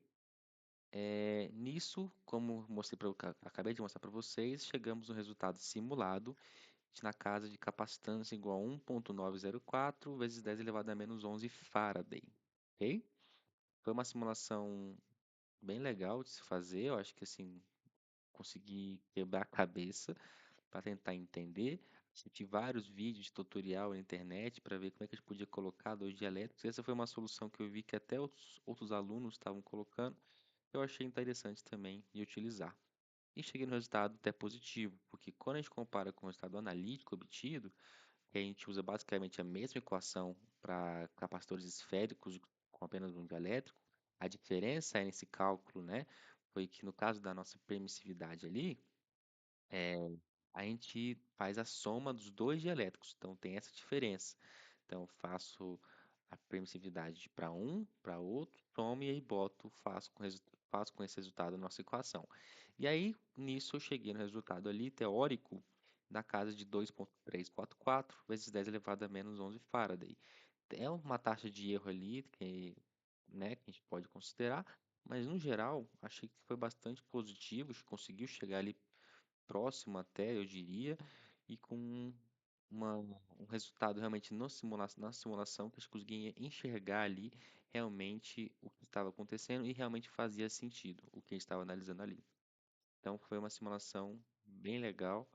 Nisso, como acabei de mostrar para vocês, chegamos no resultado simulado na casa de capacitância igual a 1,904 vezes 10 elevado a menos 11 Faraday, ok? Foi uma simulação bem legal de se fazer, eu acho que assim, consegui quebrar a cabeça para tentar entender. Assisti vários vídeos de tutorial na internet para ver como é que a gente podia colocar dois dielétricos. Essa foi uma solução que eu vi que até outros alunos estavam colocando. Eu achei interessante também de utilizar. E cheguei no resultado até positivo, porque quando a gente compara com o resultado analítico obtido, que a gente usa basicamente a mesma equação para capacitores esféricos com apenas um dielétrico, a diferença nesse cálculo, né, foi que no caso da nossa permissividade ali, é, a gente faz a soma dos dois dielétricos, então tem essa diferença. Então eu faço a permissividade para um, para outro, somo e aí faço com esse resultado a nossa equação. E aí, nisso, eu cheguei no resultado ali, teórico, na casa de 2,344 vezes 10 elevado a menos 11 Faraday. É uma taxa de erro ali que, né, que a gente pode considerar, mas no geral, achei que foi bastante positivo, conseguiu chegar ali próximo até, eu diria, e com um resultado realmente no na simulação que a gente conseguia enxergar ali realmente o que estava acontecendo e realmente fazia sentido o que a gente estava analisando ali. Então foi uma simulação bem legal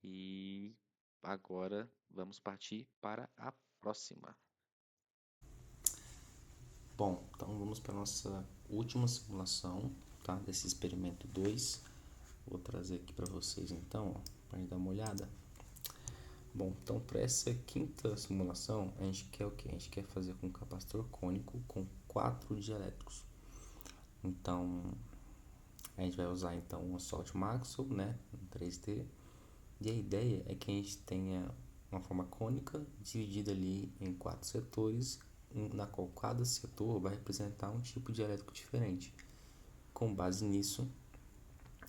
e agora vamos partir para a próxima. Bom, então vamos para a nossa última simulação, tá? Desse experimento 2. Vou trazer aqui para vocês então, para dar uma olhada. Bom, então para essa quinta simulação, a gente quer o quê? A gente quer fazer com um capacitor cônico com 4 dielétricos. Então, a gente vai usar então um Salt Maxwell, né, em 3D. E a ideia é que a gente tenha uma forma cônica dividida ali em 4 setores, na qual cada setor vai representar um tipo de elétrico diferente. Com base nisso,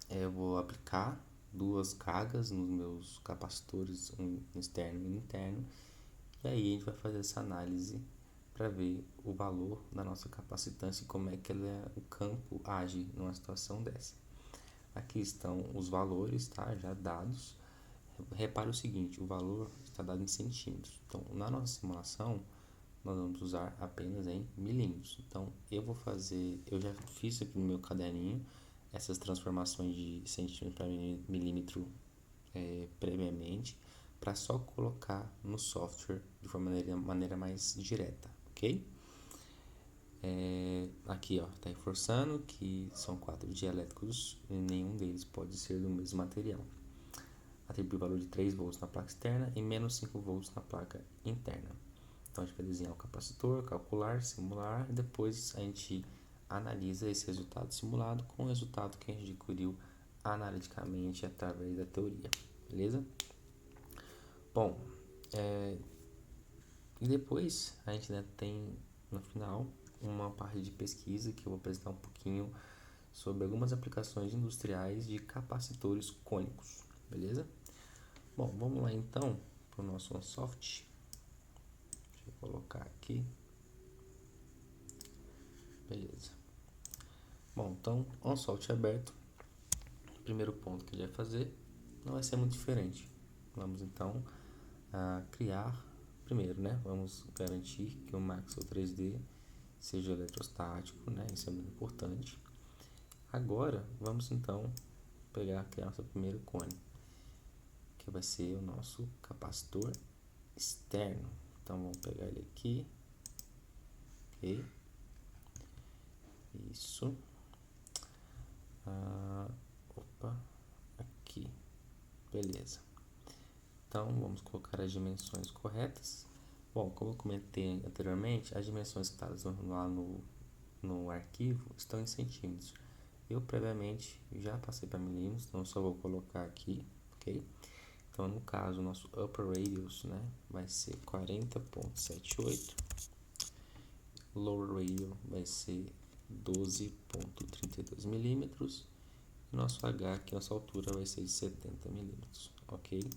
eu vou aplicar duas cargas nos meus capacitores, um externo e um interno, e aí a gente vai fazer essa análise para ver o valor da nossa capacitância e como é que o campo age numa situação dessa. Aqui estão os valores, tá, já dados. Repare o seguinte, o valor está dado em centímetros. Então, na nossa simulação, nós vamos usar apenas em milímetros. Então, eu já fiz aqui no meu caderninho essas transformações de centímetro para milímetro previamente, para só colocar no software de uma maneira mais direta, ok? Aqui, ó, está reforçando que são 4 dielétricos e nenhum deles pode ser do mesmo material. Atribui o valor de 3 volts na placa externa e menos 5 volts na placa interna. Então a gente vai desenhar o capacitor, calcular, simular e depois a gente analisa esse resultado simulado com o resultado que a gente adquiriu analiticamente através da teoria, beleza? Bom, e depois a gente, né, tem no final uma parte de pesquisa que eu vou apresentar um pouquinho sobre algumas aplicações industriais de capacitores cônicos, beleza? Bom, vamos lá então para o nosso OnSoft. Deixa eu colocar aqui. Beleza. Bom, então, OnSoft aberto. O primeiro ponto que a gente vai fazer não vai ser muito diferente. Vamos então criar, primeiro, né? Vamos garantir que o Maxwell 3D seja eletrostático, né? Isso é muito importante. Agora, vamos então criar nosso primeiro cone, que vai ser o nosso capacitor externo. Então, vamos pegar ele aqui, ok? Isso. Opa, aqui, beleza. Então, vamos colocar as dimensões corretas. Bom, como eu comentei anteriormente, as dimensões que estão lá no arquivo estão em centímetros. Eu previamente já passei para milímetros, então eu só vou colocar aqui, ok? Então, no caso, o nosso upper radius, né, vai ser 40.78, lower radius vai ser 12.32 milímetros, e nosso H, que nossa altura vai ser de 70 milímetros, ok?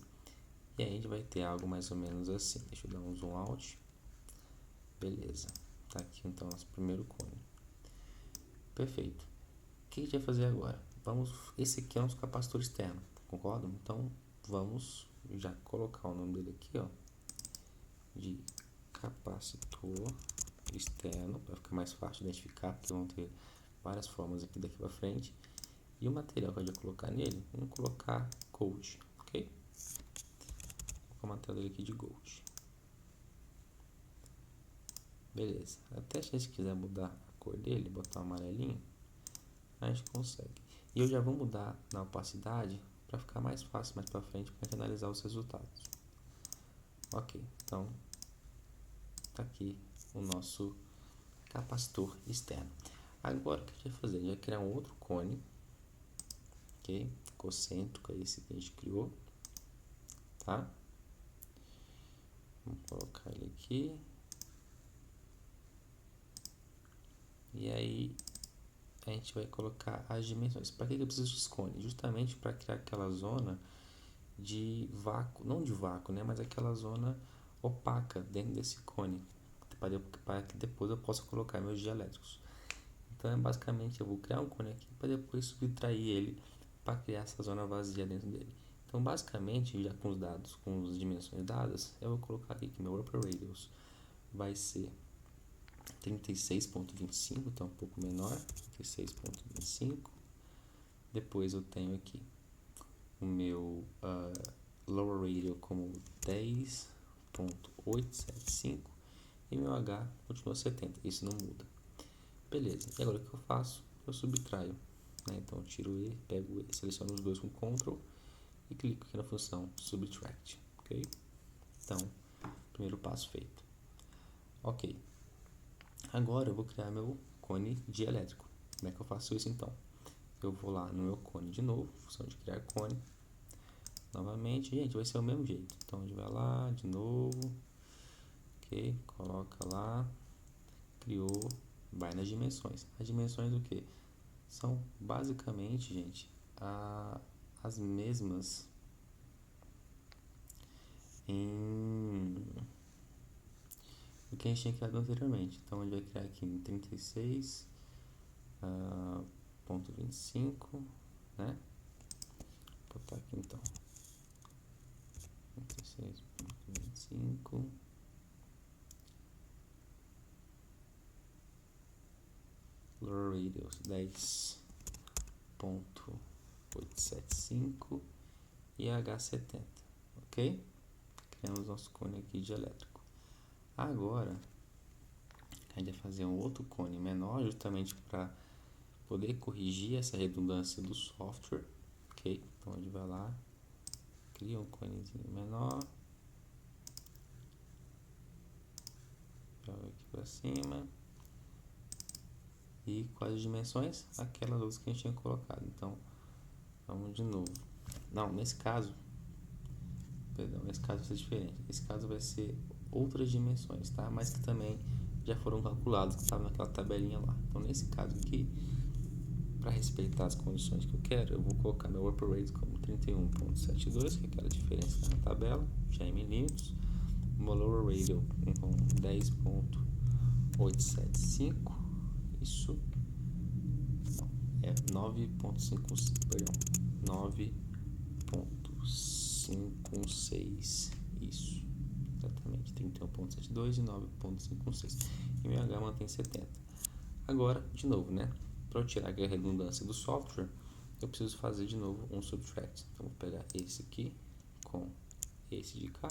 E aí a gente vai ter algo mais ou menos assim. Deixa eu dar um zoom out. Beleza. Tá aqui então nosso primeiro cone. Perfeito. O que a gente vai fazer agora? Esse aqui é o nosso capacitor externo, concorda? Então vamos já colocar o nome dele aqui, ó, de capacitor externo, para ficar mais fácil de identificar, porque vão ter várias formas aqui daqui para frente. E o material que a gente vai colocar nele, vamos colocar Gold, ok? Vou colocar uma tela aqui de Gold. Beleza. Até se a gente quiser mudar a cor dele, botar um amarelinho, a gente consegue. E eu já vou mudar na opacidade para ficar mais fácil mais para frente para a gente analisar os resultados. Ok, então tá aqui o nosso capacitor externo. Agora o que a gente vai fazer? A gente vai criar um outro cone, ok? Concêntrico, é esse que a gente criou, tá? Vamos colocar ele aqui. E aí a gente vai colocar as dimensões. Para que eu preciso de cone? Justamente para criar aquela zona de vácuo, não de vácuo, né? Mas aquela zona opaca dentro desse cone, para que depois eu possa colocar meus dielétricos. Então, basicamente, eu vou criar um cone aqui para depois subtrair ele para criar essa zona vazia dentro dele. Então, basicamente, já com os dados, com as dimensões dadas, eu vou colocar aqui que meu upper radius vai ser 36.25, então um pouco menor, 36.25. Depois eu tenho aqui o meu lower radius como 10.875 e meu H continua 70, isso não muda. Beleza, e agora o que eu faço? Eu subtraio, né? Então eu tiro ele, pego ele, seleciono os dois com Ctrl e clico aqui na função Subtract, ok? Então, primeiro passo feito. Ok, agora eu vou criar meu cone dielétrico. Como é que eu faço isso então? Eu vou lá no meu cone de novo, função de criar cone. Novamente, gente, vai ser o mesmo jeito. Então a gente vai lá de novo, ok? Coloca lá, criou, vai nas dimensões. As dimensões do que? São basicamente, gente, as mesmas do que a gente tinha criado anteriormente. Então a gente vai criar aqui em 36.25, né? Vou botar aqui então 36.25 lower radius 10.875 e H70, ok? Criamos nosso cone aqui de elétrico. Agora a gente vai fazer um outro cone menor, justamente para poder corrigir essa redundância do software, ok? Então a gente vai lá, cria um conezinho menor, joga aqui para cima. E quais as dimensões? Aquelas outras que a gente tinha colocado. Então, vamos de novo. Não, nesse caso, perdão, nesse caso vai ser diferente. Nesse caso vai ser outras dimensões, tá? Mas que também já foram calculadas, que estavam naquela tabelinha lá. Então, nesse caso aqui, para respeitar as condições que eu quero, eu vou colocar meu upper rate como 31.72, que é aquela diferença na tabela, já em milímetros. Meu lower radial com 10.875. Isso é 9.56, perdão, 9.56, isso, exatamente, 31.72 e 9.56, e meu H mantém 70. Agora, de novo, né, para eu tirar aqui a redundância do software, eu preciso fazer de novo um subtract. Então, vou pegar esse aqui com esse de cá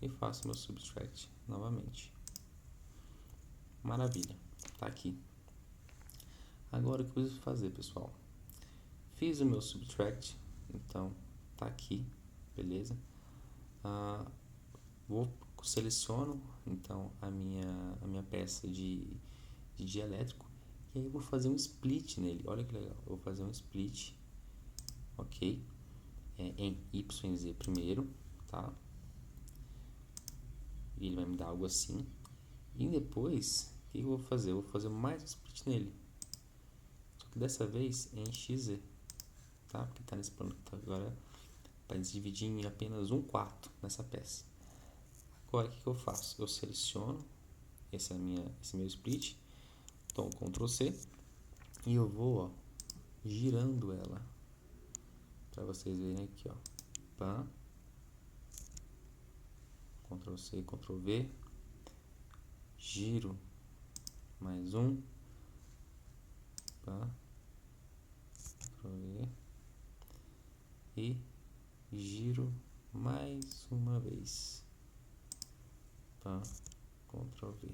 e faço meu subtract novamente. Maravilha, tá aqui. Agora o que eu preciso fazer, pessoal? Fiz o meu subtract, então tá aqui, beleza? Seleciono então a minha peça de dielétrico e aí eu vou fazer um split nele. Olha que legal, eu vou fazer um split, ok? Em Y e Z primeiro, tá? E ele vai me dar algo assim. E depois, o que eu vou fazer? Eu vou fazer mais um split nele. Só que dessa vez em XZ, tá? Porque tá nesse plano que tá agora para dividir em apenas 1/4 nessa peça. Agora o que eu faço? Eu seleciono esse meu split, dou um Ctrl C e eu vou girando ela para vocês verem aqui, ó. Pá, Ctrl C, Ctrl V, giro mais um, pá, Ctrl V e giro mais uma vez, pá, Ctrl V.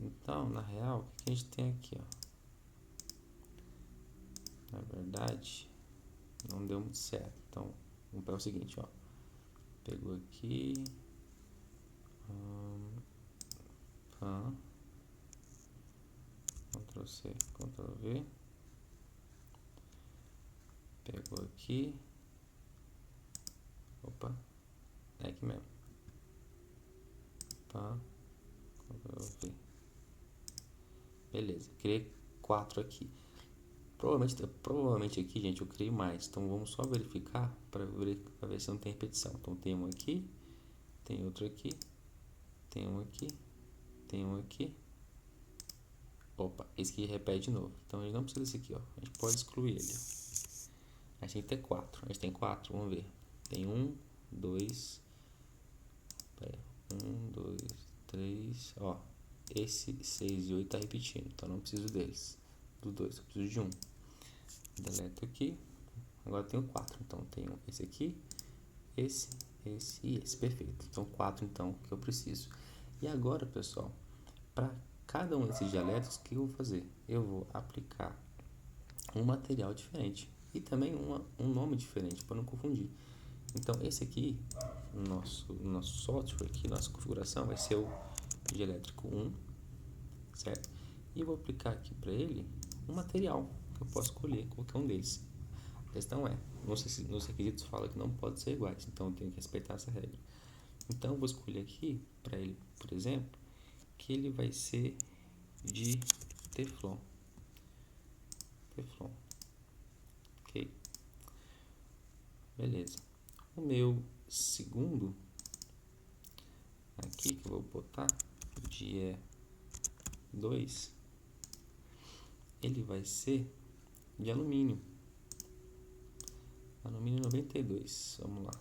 Então, na real, o que a gente tem aqui, ó? Na verdade, não deu muito certo. Então, vamos para o seguinte, ó. Pegou aqui, pá, Ctrl C, Ctrl V. Pegou aqui, opa, é aqui mesmo. Pá, Ctrl V. Beleza, criei 4 aqui. Provavelmente aqui, gente, eu criei mais. Então vamos só verificar para ver se não tem repetição. Então tem um aqui, tem outro aqui, tem um aqui, tem um aqui. Opa, esse aqui repete de novo. Então a gente não precisa desse aqui, ó. A gente pode excluir ele. A gente tem que ter 4. A gente tem 4, vamos ver. Tem 1, 2, 1, 2, 3, ó. Esse 6 e 8 tá repetindo, então não preciso deles. Do 2, eu preciso de 1. Deleto aqui. Agora eu tenho 4, então tenho esse aqui, esse e esse. Perfeito. Então 4 então que eu preciso. E agora, pessoal, para cada um desses dielétricos, o que eu vou fazer? Eu vou aplicar um material diferente e também um nome diferente para não confundir. Então esse aqui, no nosso software aqui, nossa configuração vai ser o dielétrico 1, certo? E eu vou aplicar aqui para ele um material que eu posso escolher qualquer um deles. A questão é, nos requisitos fala que não pode ser iguais, então eu tenho que respeitar essa regra. Então eu vou escolher aqui para ele, por exemplo, que ele vai ser de Teflon. Beleza. O meu segundo, aqui que eu vou botar, dia 2, ele vai ser de alumínio. Alumínio 92, vamos lá.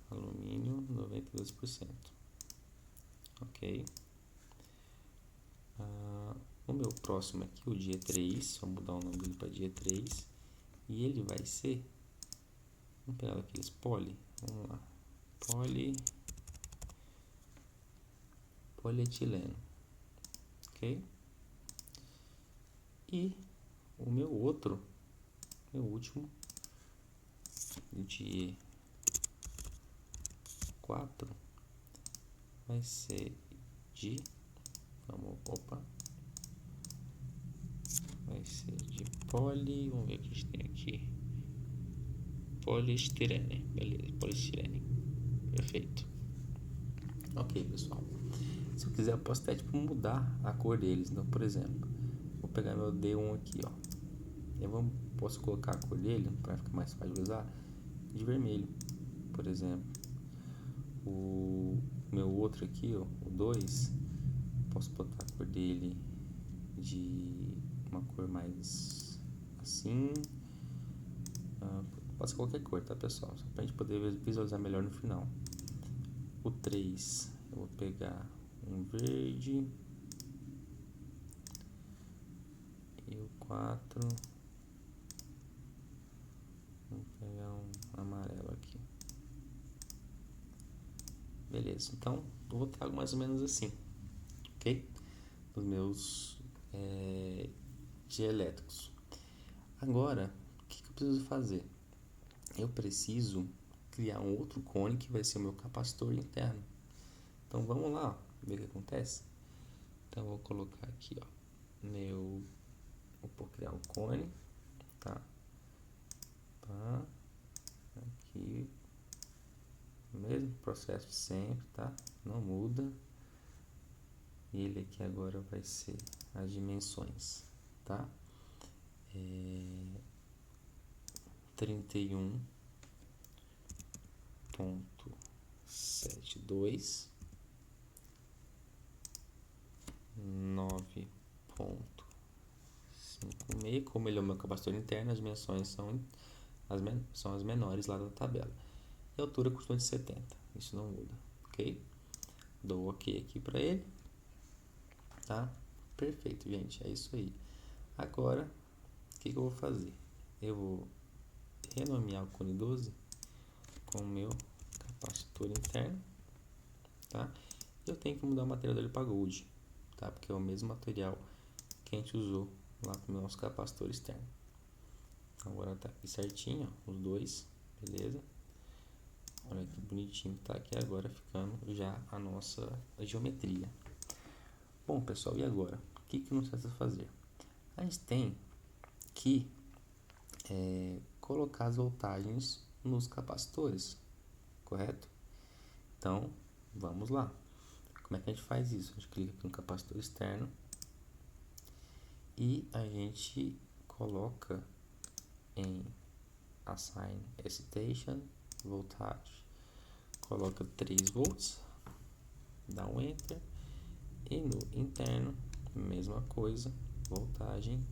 Alumínio 92%. Ok. O meu próximo aqui, o dia 3, vamos mudar o nome dele para dia 3. E ele vai ser, vamos pegar aqueles poli, vamos lá. Polietileno. Ok? E o meu último, dia 4, vai ser de, vai ser de vamos ver o que a gente tem aqui. Poliestirene, beleza, poliestirene, perfeito. Ok, pessoal. Se eu quiser, eu posso até mudar a cor deles. Então, por exemplo, vou pegar meu D1 aqui, ó. Posso colocar a cor dele para ficar mais fácil de usar de vermelho, por exemplo. O meu outro aqui, ó, o 2, posso botar a cor dele de uma cor mais assim. Pode ser qualquer cor, tá, pessoal? Só pra gente poder visualizar melhor no final. O 3, eu vou pegar um verde. E o 4, vou pegar um amarelo aqui. Beleza, então eu vou trago mais ou menos assim, ok? Os meus dielétricos. Agora, o que eu preciso fazer? Eu preciso criar um outro cone que vai ser o meu capacitor interno. Então vamos lá ver o que acontece. Então eu vou colocar aqui, ó, vou criar um cone, tá? Aqui, mesmo processo sempre, tá? Não muda. E ele aqui agora vai ser as dimensões, tá? 31.72, 9.56. Como ele é o meu capacitor interno, as dimensões são as menores lá da tabela. E a altura costuma de 70, isso não muda, ok? Dou ok aqui para ele, tá? Perfeito, gente, é isso aí. Agora, o que eu vou fazer? Eu vou renomear o cone 12 com o meu capacitor interno, tá? Eu tenho que mudar o material dele para Gold, tá? Porque é o mesmo material que a gente usou lá com o nosso capacitor externo. Então, agora tá aqui certinho, ó, os dois, beleza? Olha que bonitinho que tá aqui agora, ficando já a nossa geometria. Bom, pessoal, e agora? O que nós precisa fazer? A gente tem que colocar as voltagens nos capacitores, correto? Então, vamos lá. Como é que a gente faz isso? A gente clica aqui no capacitor externo e a gente coloca em Assign Excitation, voltagem, coloca 3 volts, dá um Enter, e no interno, mesma coisa, voltagem,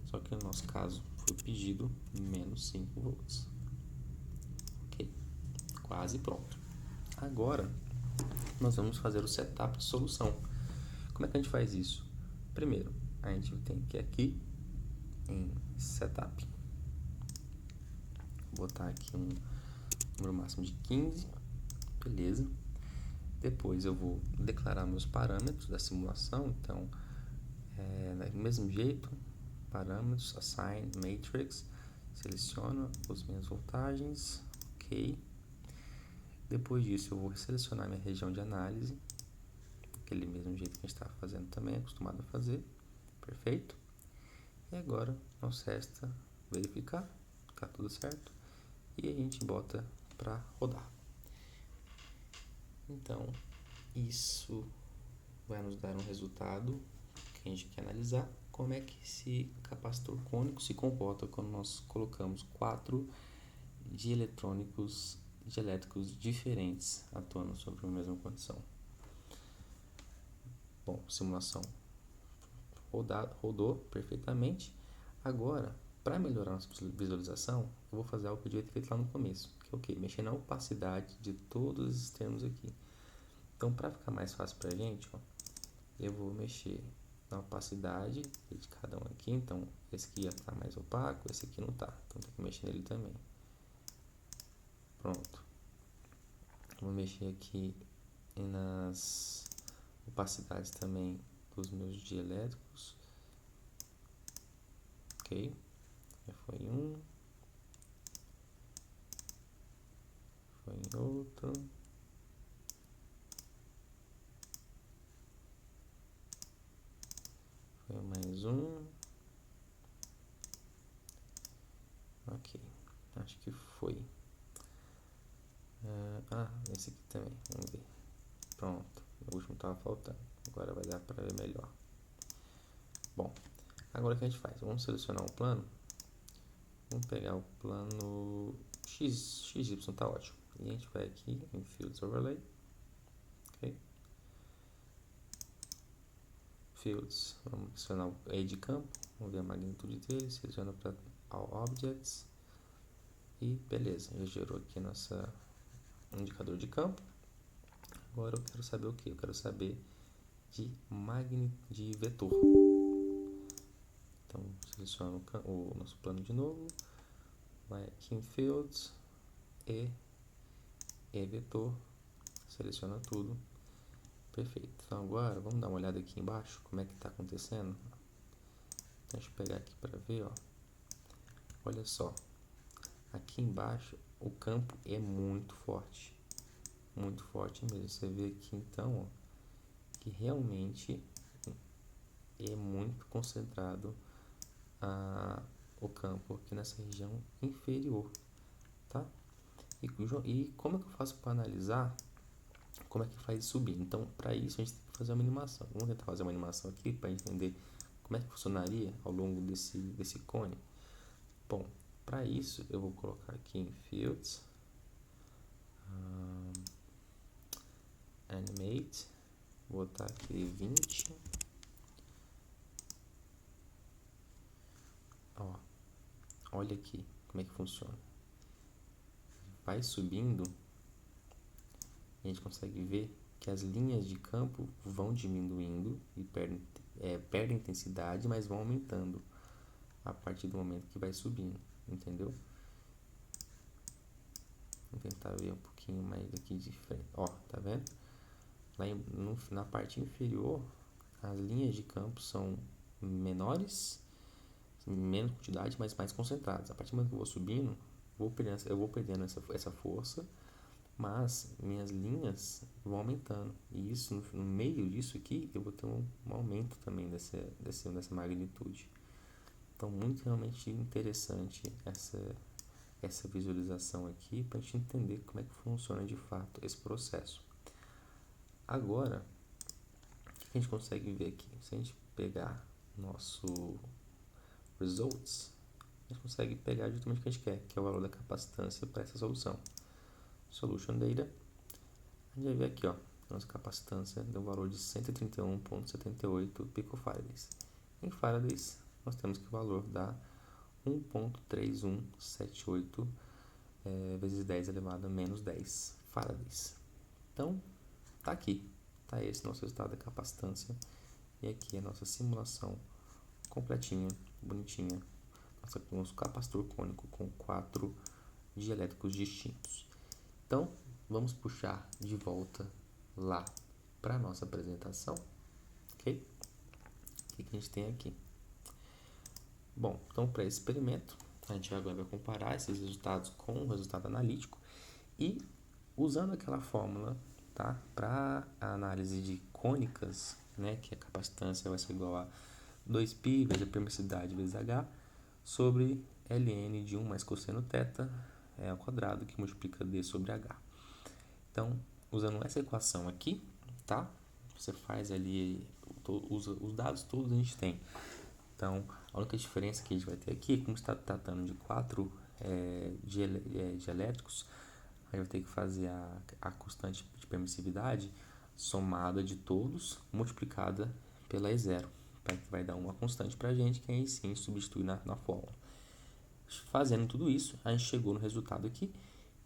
só que no nosso caso foi pedido menos 5 volts. Ok, quase pronto. Agora, nós vamos fazer o setup de solução. Como é que a gente faz isso? Primeiro, a gente tem que ir aqui em Setup, botar aqui um número máximo de 15, beleza. Depois eu vou declarar meus parâmetros da simulação, então, do mesmo jeito, parâmetros, Assign Matrix, seleciono as minhas voltagens, ok. Depois disso eu vou selecionar minha região de análise, aquele mesmo jeito que a gente estava fazendo também, acostumado a fazer, perfeito. E agora nos resta verificar, tá tudo certo, e a gente bota para rodar. Então, isso vai nos dar um resultado que a gente quer analisar como é que esse capacitor cônico se comporta quando nós colocamos 4 dielétricos diferentes atuando sobre a mesma condição. Bom, simulação rodou perfeitamente. Agora, para melhorar a nossa visualização, eu vou fazer algo que eu devia ter feito lá no começo, que é o quê? Mexer na opacidade de todos esses termos aqui. Então, para ficar mais fácil para a gente, ó, eu vou mexer na opacidade de cada um aqui. Então, esse aqui já está mais opaco, esse aqui não está. Então, tem que mexer nele também. Pronto. Vou mexer aqui nas opacidades também dos meus dielétricos. Ok. Já foi um. Foi em outro. Foi mais um. Ok. Acho que foi. Esse aqui também. Vamos ver. Pronto. O último estava faltando. Agora vai dar para ver melhor. Bom, agora o que a gente faz? Vamos selecionar um plano. Vamos pegar o plano XY, tá ótimo. E a gente vai aqui em Fields Overlay. Ok. Fields. Vamos selecionar o E de campo. Vamos ver a magnitude dele. Seleciona para All Objects. E beleza. Já gerou aqui nossa indicador de campo. Agora eu quero saber o que? Eu quero saber de vetor. Então, seleciono o nosso plano de novo. Vai aqui em Fields. E vetor. Seleciona tudo. Perfeito. Então agora vamos dar uma olhada aqui embaixo. Como é que está acontecendo. Deixa eu pegar aqui para ver. Ó. Olha só. Aqui embaixo o campo é muito forte. Muito forte mesmo. Você vê aqui então, ó, que realmente é muito concentrado o campo aqui nessa região inferior, tá? E como é que eu faço para analisar como é que faz subir? Então, para isso a gente tem que fazer uma animação. Vamos tentar fazer uma animação aqui para entender como é que funcionaria ao longo desse cone. Bom, para isso eu vou colocar aqui em Fields, Animate, vou botar aqui 20. Ó, olha aqui como é que funciona. Vai subindo, a gente consegue ver que as linhas de campo vão diminuindo e perdem intensidade, mas vão aumentando a partir do momento que vai subindo, entendeu? Vou tentar ver um pouquinho mais aqui de frente. Ó, tá vendo? Lá na parte inferior, as linhas de campo são menores, menos quantidade, mas mais concentradas. A partir do momento que eu vou subindo, eu vou perdendo essa força, mas minhas linhas vão aumentando. E isso, no meio disso aqui, eu vou ter um aumento também dessa magnitude. Então, muito realmente interessante essa visualização aqui para a gente entender como é que funciona de fato esse processo. Agora, o que a gente consegue ver aqui? Se a gente pegar nosso results, a gente consegue pegar justamente o que a gente quer, que é o valor da capacitância para essa solução. Solution Data, a gente vai ver aqui, ó, nossa capacitância deu um valor de 131,78 picofarads. Em farads, nós temos que o valor dá 1.3178 vezes 10 elevado a menos 10 farads. Então, tá aqui, tá esse nosso resultado da capacitância. E aqui é a nossa simulação completinha, bonitinha. Nosso capacitor cônico com 4 dielétricos distintos. Então, vamos puxar de volta lá para a nossa apresentação, ok? O que a gente tem aqui? Bom, então para esse experimento, a gente agora vai comparar esses resultados com o resultado analítico e usando aquela fórmula, tá? Para a análise de cônicas, né, que a capacitância vai ser igual a 2π vezes a permissividade vezes h sobre ln de 1 mais cosseno θ ao quadrado que multiplica d sobre h. Então, usando essa equação aqui, tá? Você faz ali, usa os dados todos a gente tem. Então, a única diferença que a gente vai ter aqui, como está tratando de 4 dielétricos, a gente vai ter que fazer a constante de permissividade somada de todos, multiplicada pela E0, que vai dar uma constante para a gente, que aí sim a gente substitui na fórmula. Fazendo tudo isso, a gente chegou no resultado aqui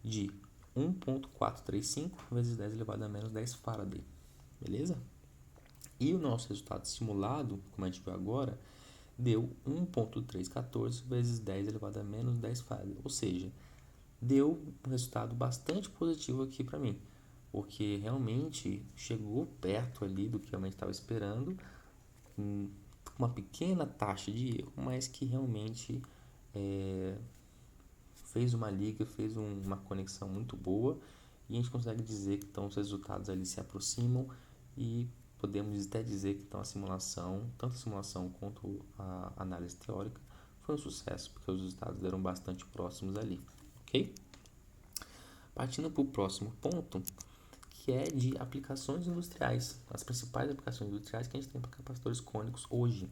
de 1.435 vezes 10 elevado a menos 10 Faraday, beleza? E o nosso resultado simulado, como a gente viu agora, deu 1.314 vezes 10 elevado a menos 10 Faraday, ou seja, deu um resultado bastante positivo aqui para mim, porque realmente chegou perto ali do que realmente estava esperando, com uma pequena taxa de erro, mas que realmente fez uma liga, fez uma conexão muito boa, e a gente consegue dizer que então os resultados ali se aproximam, e podemos até dizer que então a simulação, tanto a simulação quanto a análise teórica, foi um sucesso, porque os resultados eram bastante próximos ali, ok? Partindo para o próximo ponto, que é de aplicações industriais, as principais aplicações industriais que a gente tem para capacitores cônicos hoje.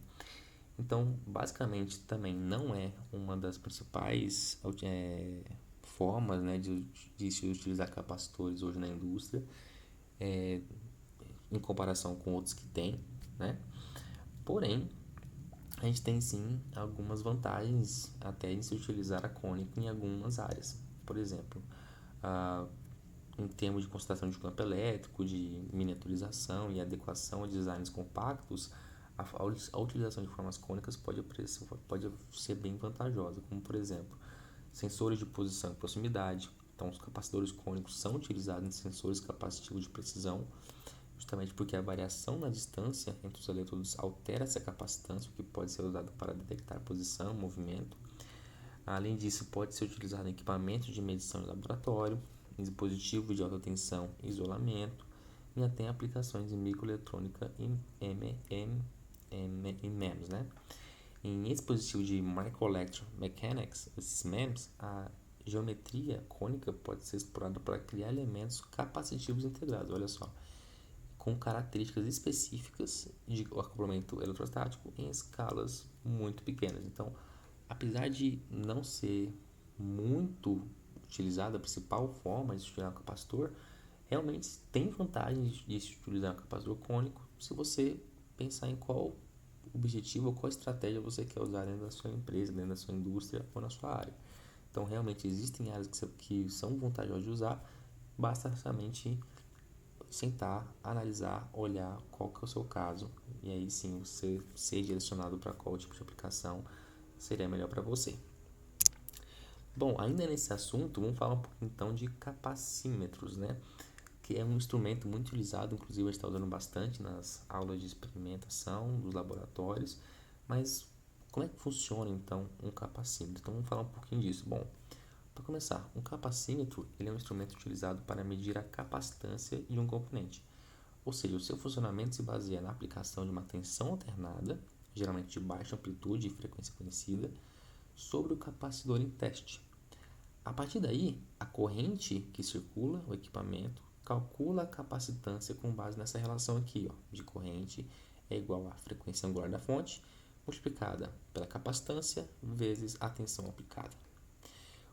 Então, basicamente, também não é uma das principais formas, né, de se utilizar capacitores hoje na indústria, em comparação com outros que tem, né? Porém, a gente tem sim algumas vantagens até em se utilizar a cônico em algumas áreas. Por exemplo, em termos de concentração de campo elétrico, de miniaturização e adequação a designs compactos, a utilização de formas cônicas pode ser bem vantajosa, como por exemplo, sensores de posição e proximidade. Então, os capacitores cônicos são utilizados em sensores capacitivos de precisão, justamente porque a variação na distância entre os eletrodos altera essa capacitância, o que pode ser usado para detectar posição, movimento. Além disso, pode ser utilizado em equipamentos de medição em laboratório, em dispositivos de alta tensão e isolamento, e até aplicações em microeletrônica e MEMS, né? Em dispositivos de Microelectromechanics, esses MEMS, a geometria cônica pode ser explorada para criar elementos capacitivos integrados, olha só, com características específicas de acoplamento eletrostático em escalas muito pequenas. Então, apesar de não ser muito utilizada a principal forma de utilizar um capacitor, realmente tem vantagens de se utilizar um capacitor cônico se você pensar em qual objetivo ou qual estratégia você quer usar dentro da sua empresa, dentro da sua indústria ou na sua área. Então, realmente existem áreas que são vantajosas de usar, basta somente sentar, analisar, olhar qual que é o seu caso, e aí sim você ser direcionado para qual tipo de aplicação seria melhor para você. Bom, ainda nesse assunto, vamos falar um pouco então de capacímetros, né? Que é um instrumento muito utilizado, inclusive a gente está usando bastante nas aulas de experimentação dos laboratórios, mas como é que funciona então um capacímetro? Então vamos falar um pouquinho disso. Bom, para começar, um capacímetro ele é um instrumento utilizado para medir a capacitância de um componente. Ou seja, o seu funcionamento se baseia na aplicação de uma tensão alternada, geralmente de baixa amplitude e frequência conhecida, sobre o capacitor em teste. A partir daí, a corrente que circula o equipamento calcula a capacitância com base nessa relação aqui, ó, de corrente é igual à frequência angular da fonte multiplicada pela capacitância vezes a tensão aplicada.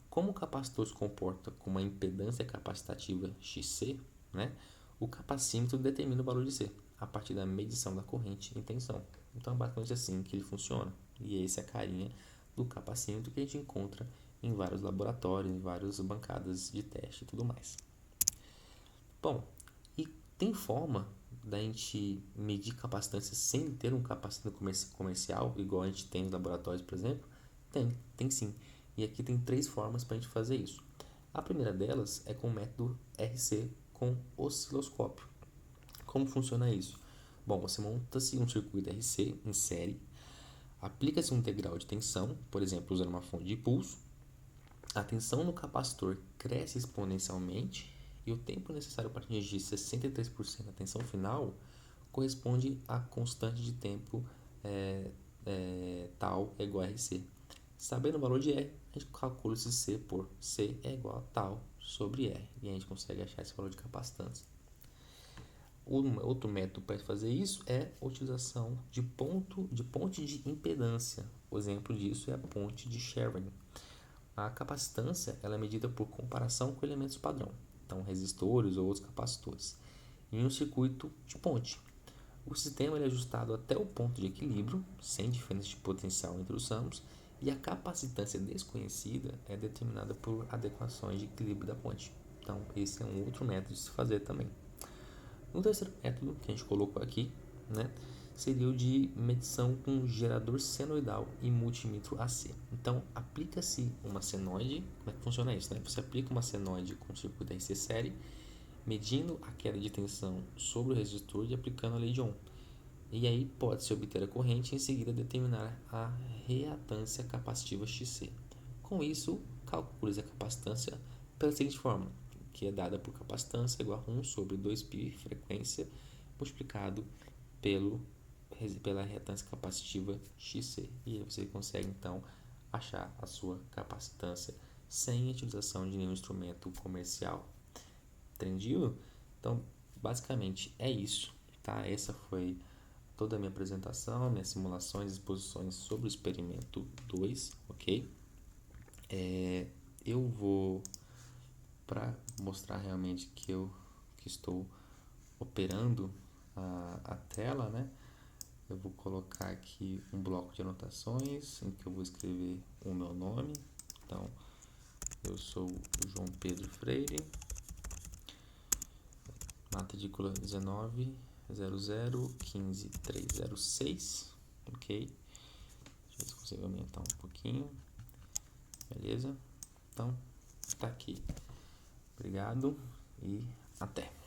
Como o capacitor se comporta com uma impedância capacitativa XC, né, o capacímetro determina o valor de C a partir da medição da corrente em tensão. Então é basicamente assim que ele funciona. E essa é a carinha do capacímetro que a gente encontra em vários laboratórios, em várias bancadas de teste e tudo mais. Bom, e tem forma da gente medir capacitância sem ter um capacitor comercial, igual a gente tem nos laboratórios, por exemplo? Tem sim. E aqui tem 3 formas para a gente fazer isso. A primeira delas é com o método RC com osciloscópio. Como funciona isso? Bom, você monta-se um circuito RC em série, aplica-se um integral de tensão, por exemplo, usando uma fonte de pulso, a tensão no capacitor cresce exponencialmente e o tempo necessário para atingir 63% da tensão final corresponde à constante de tempo tal é igual a RC. Sabendo o valor de R, a gente calcula esse C por C é igual a tal sobre R. E a gente consegue achar esse valor de capacitância. Outro método para fazer isso é a utilização de ponte de impedância. O exemplo disso é a ponte de Sherman. A capacitância ela é medida por comparação com elementos padrão, então resistores ou outros capacitores, em um circuito de ponte. O sistema é ajustado até o ponto de equilíbrio, sem diferença de potencial entre os ramos, e a capacitância desconhecida é determinada por adequações de equilíbrio da ponte. Então, esse é um outro método de se fazer também. O terceiro método que a gente colocou aqui, né, seria o de medição com gerador senoidal e multímetro AC. Então, aplica-se uma senoide. Como é que funciona isso? Né? Você aplica uma senoide com o circuito RC série, medindo a queda de tensão sobre o resistor e aplicando a lei de Ohm. E aí pode-se obter a corrente e em seguida determinar a reatância capacitiva XC. Com isso, calcule-se a capacitância pela seguinte fórmula, que é dada por capacitância igual a 1 sobre 2π frequência multiplicado pela reatância capacitiva XC. E aí você consegue então achar a sua capacitância sem a utilização de nenhum instrumento comercial. Entendido? Então, basicamente é isso, tá? Essa foi toda a minha apresentação, minhas simulações e exposições sobre o experimento 2, ok? Eu vou, para mostrar realmente que estou operando a tela, né? Eu vou colocar aqui um bloco de anotações em que eu vou escrever o meu nome. Então, eu sou o João Pedro Freire, matrícula 19 00 15 306, ok? Deixa eu ver se consigo aumentar um pouquinho, beleza? Então, tá aqui. Obrigado e até!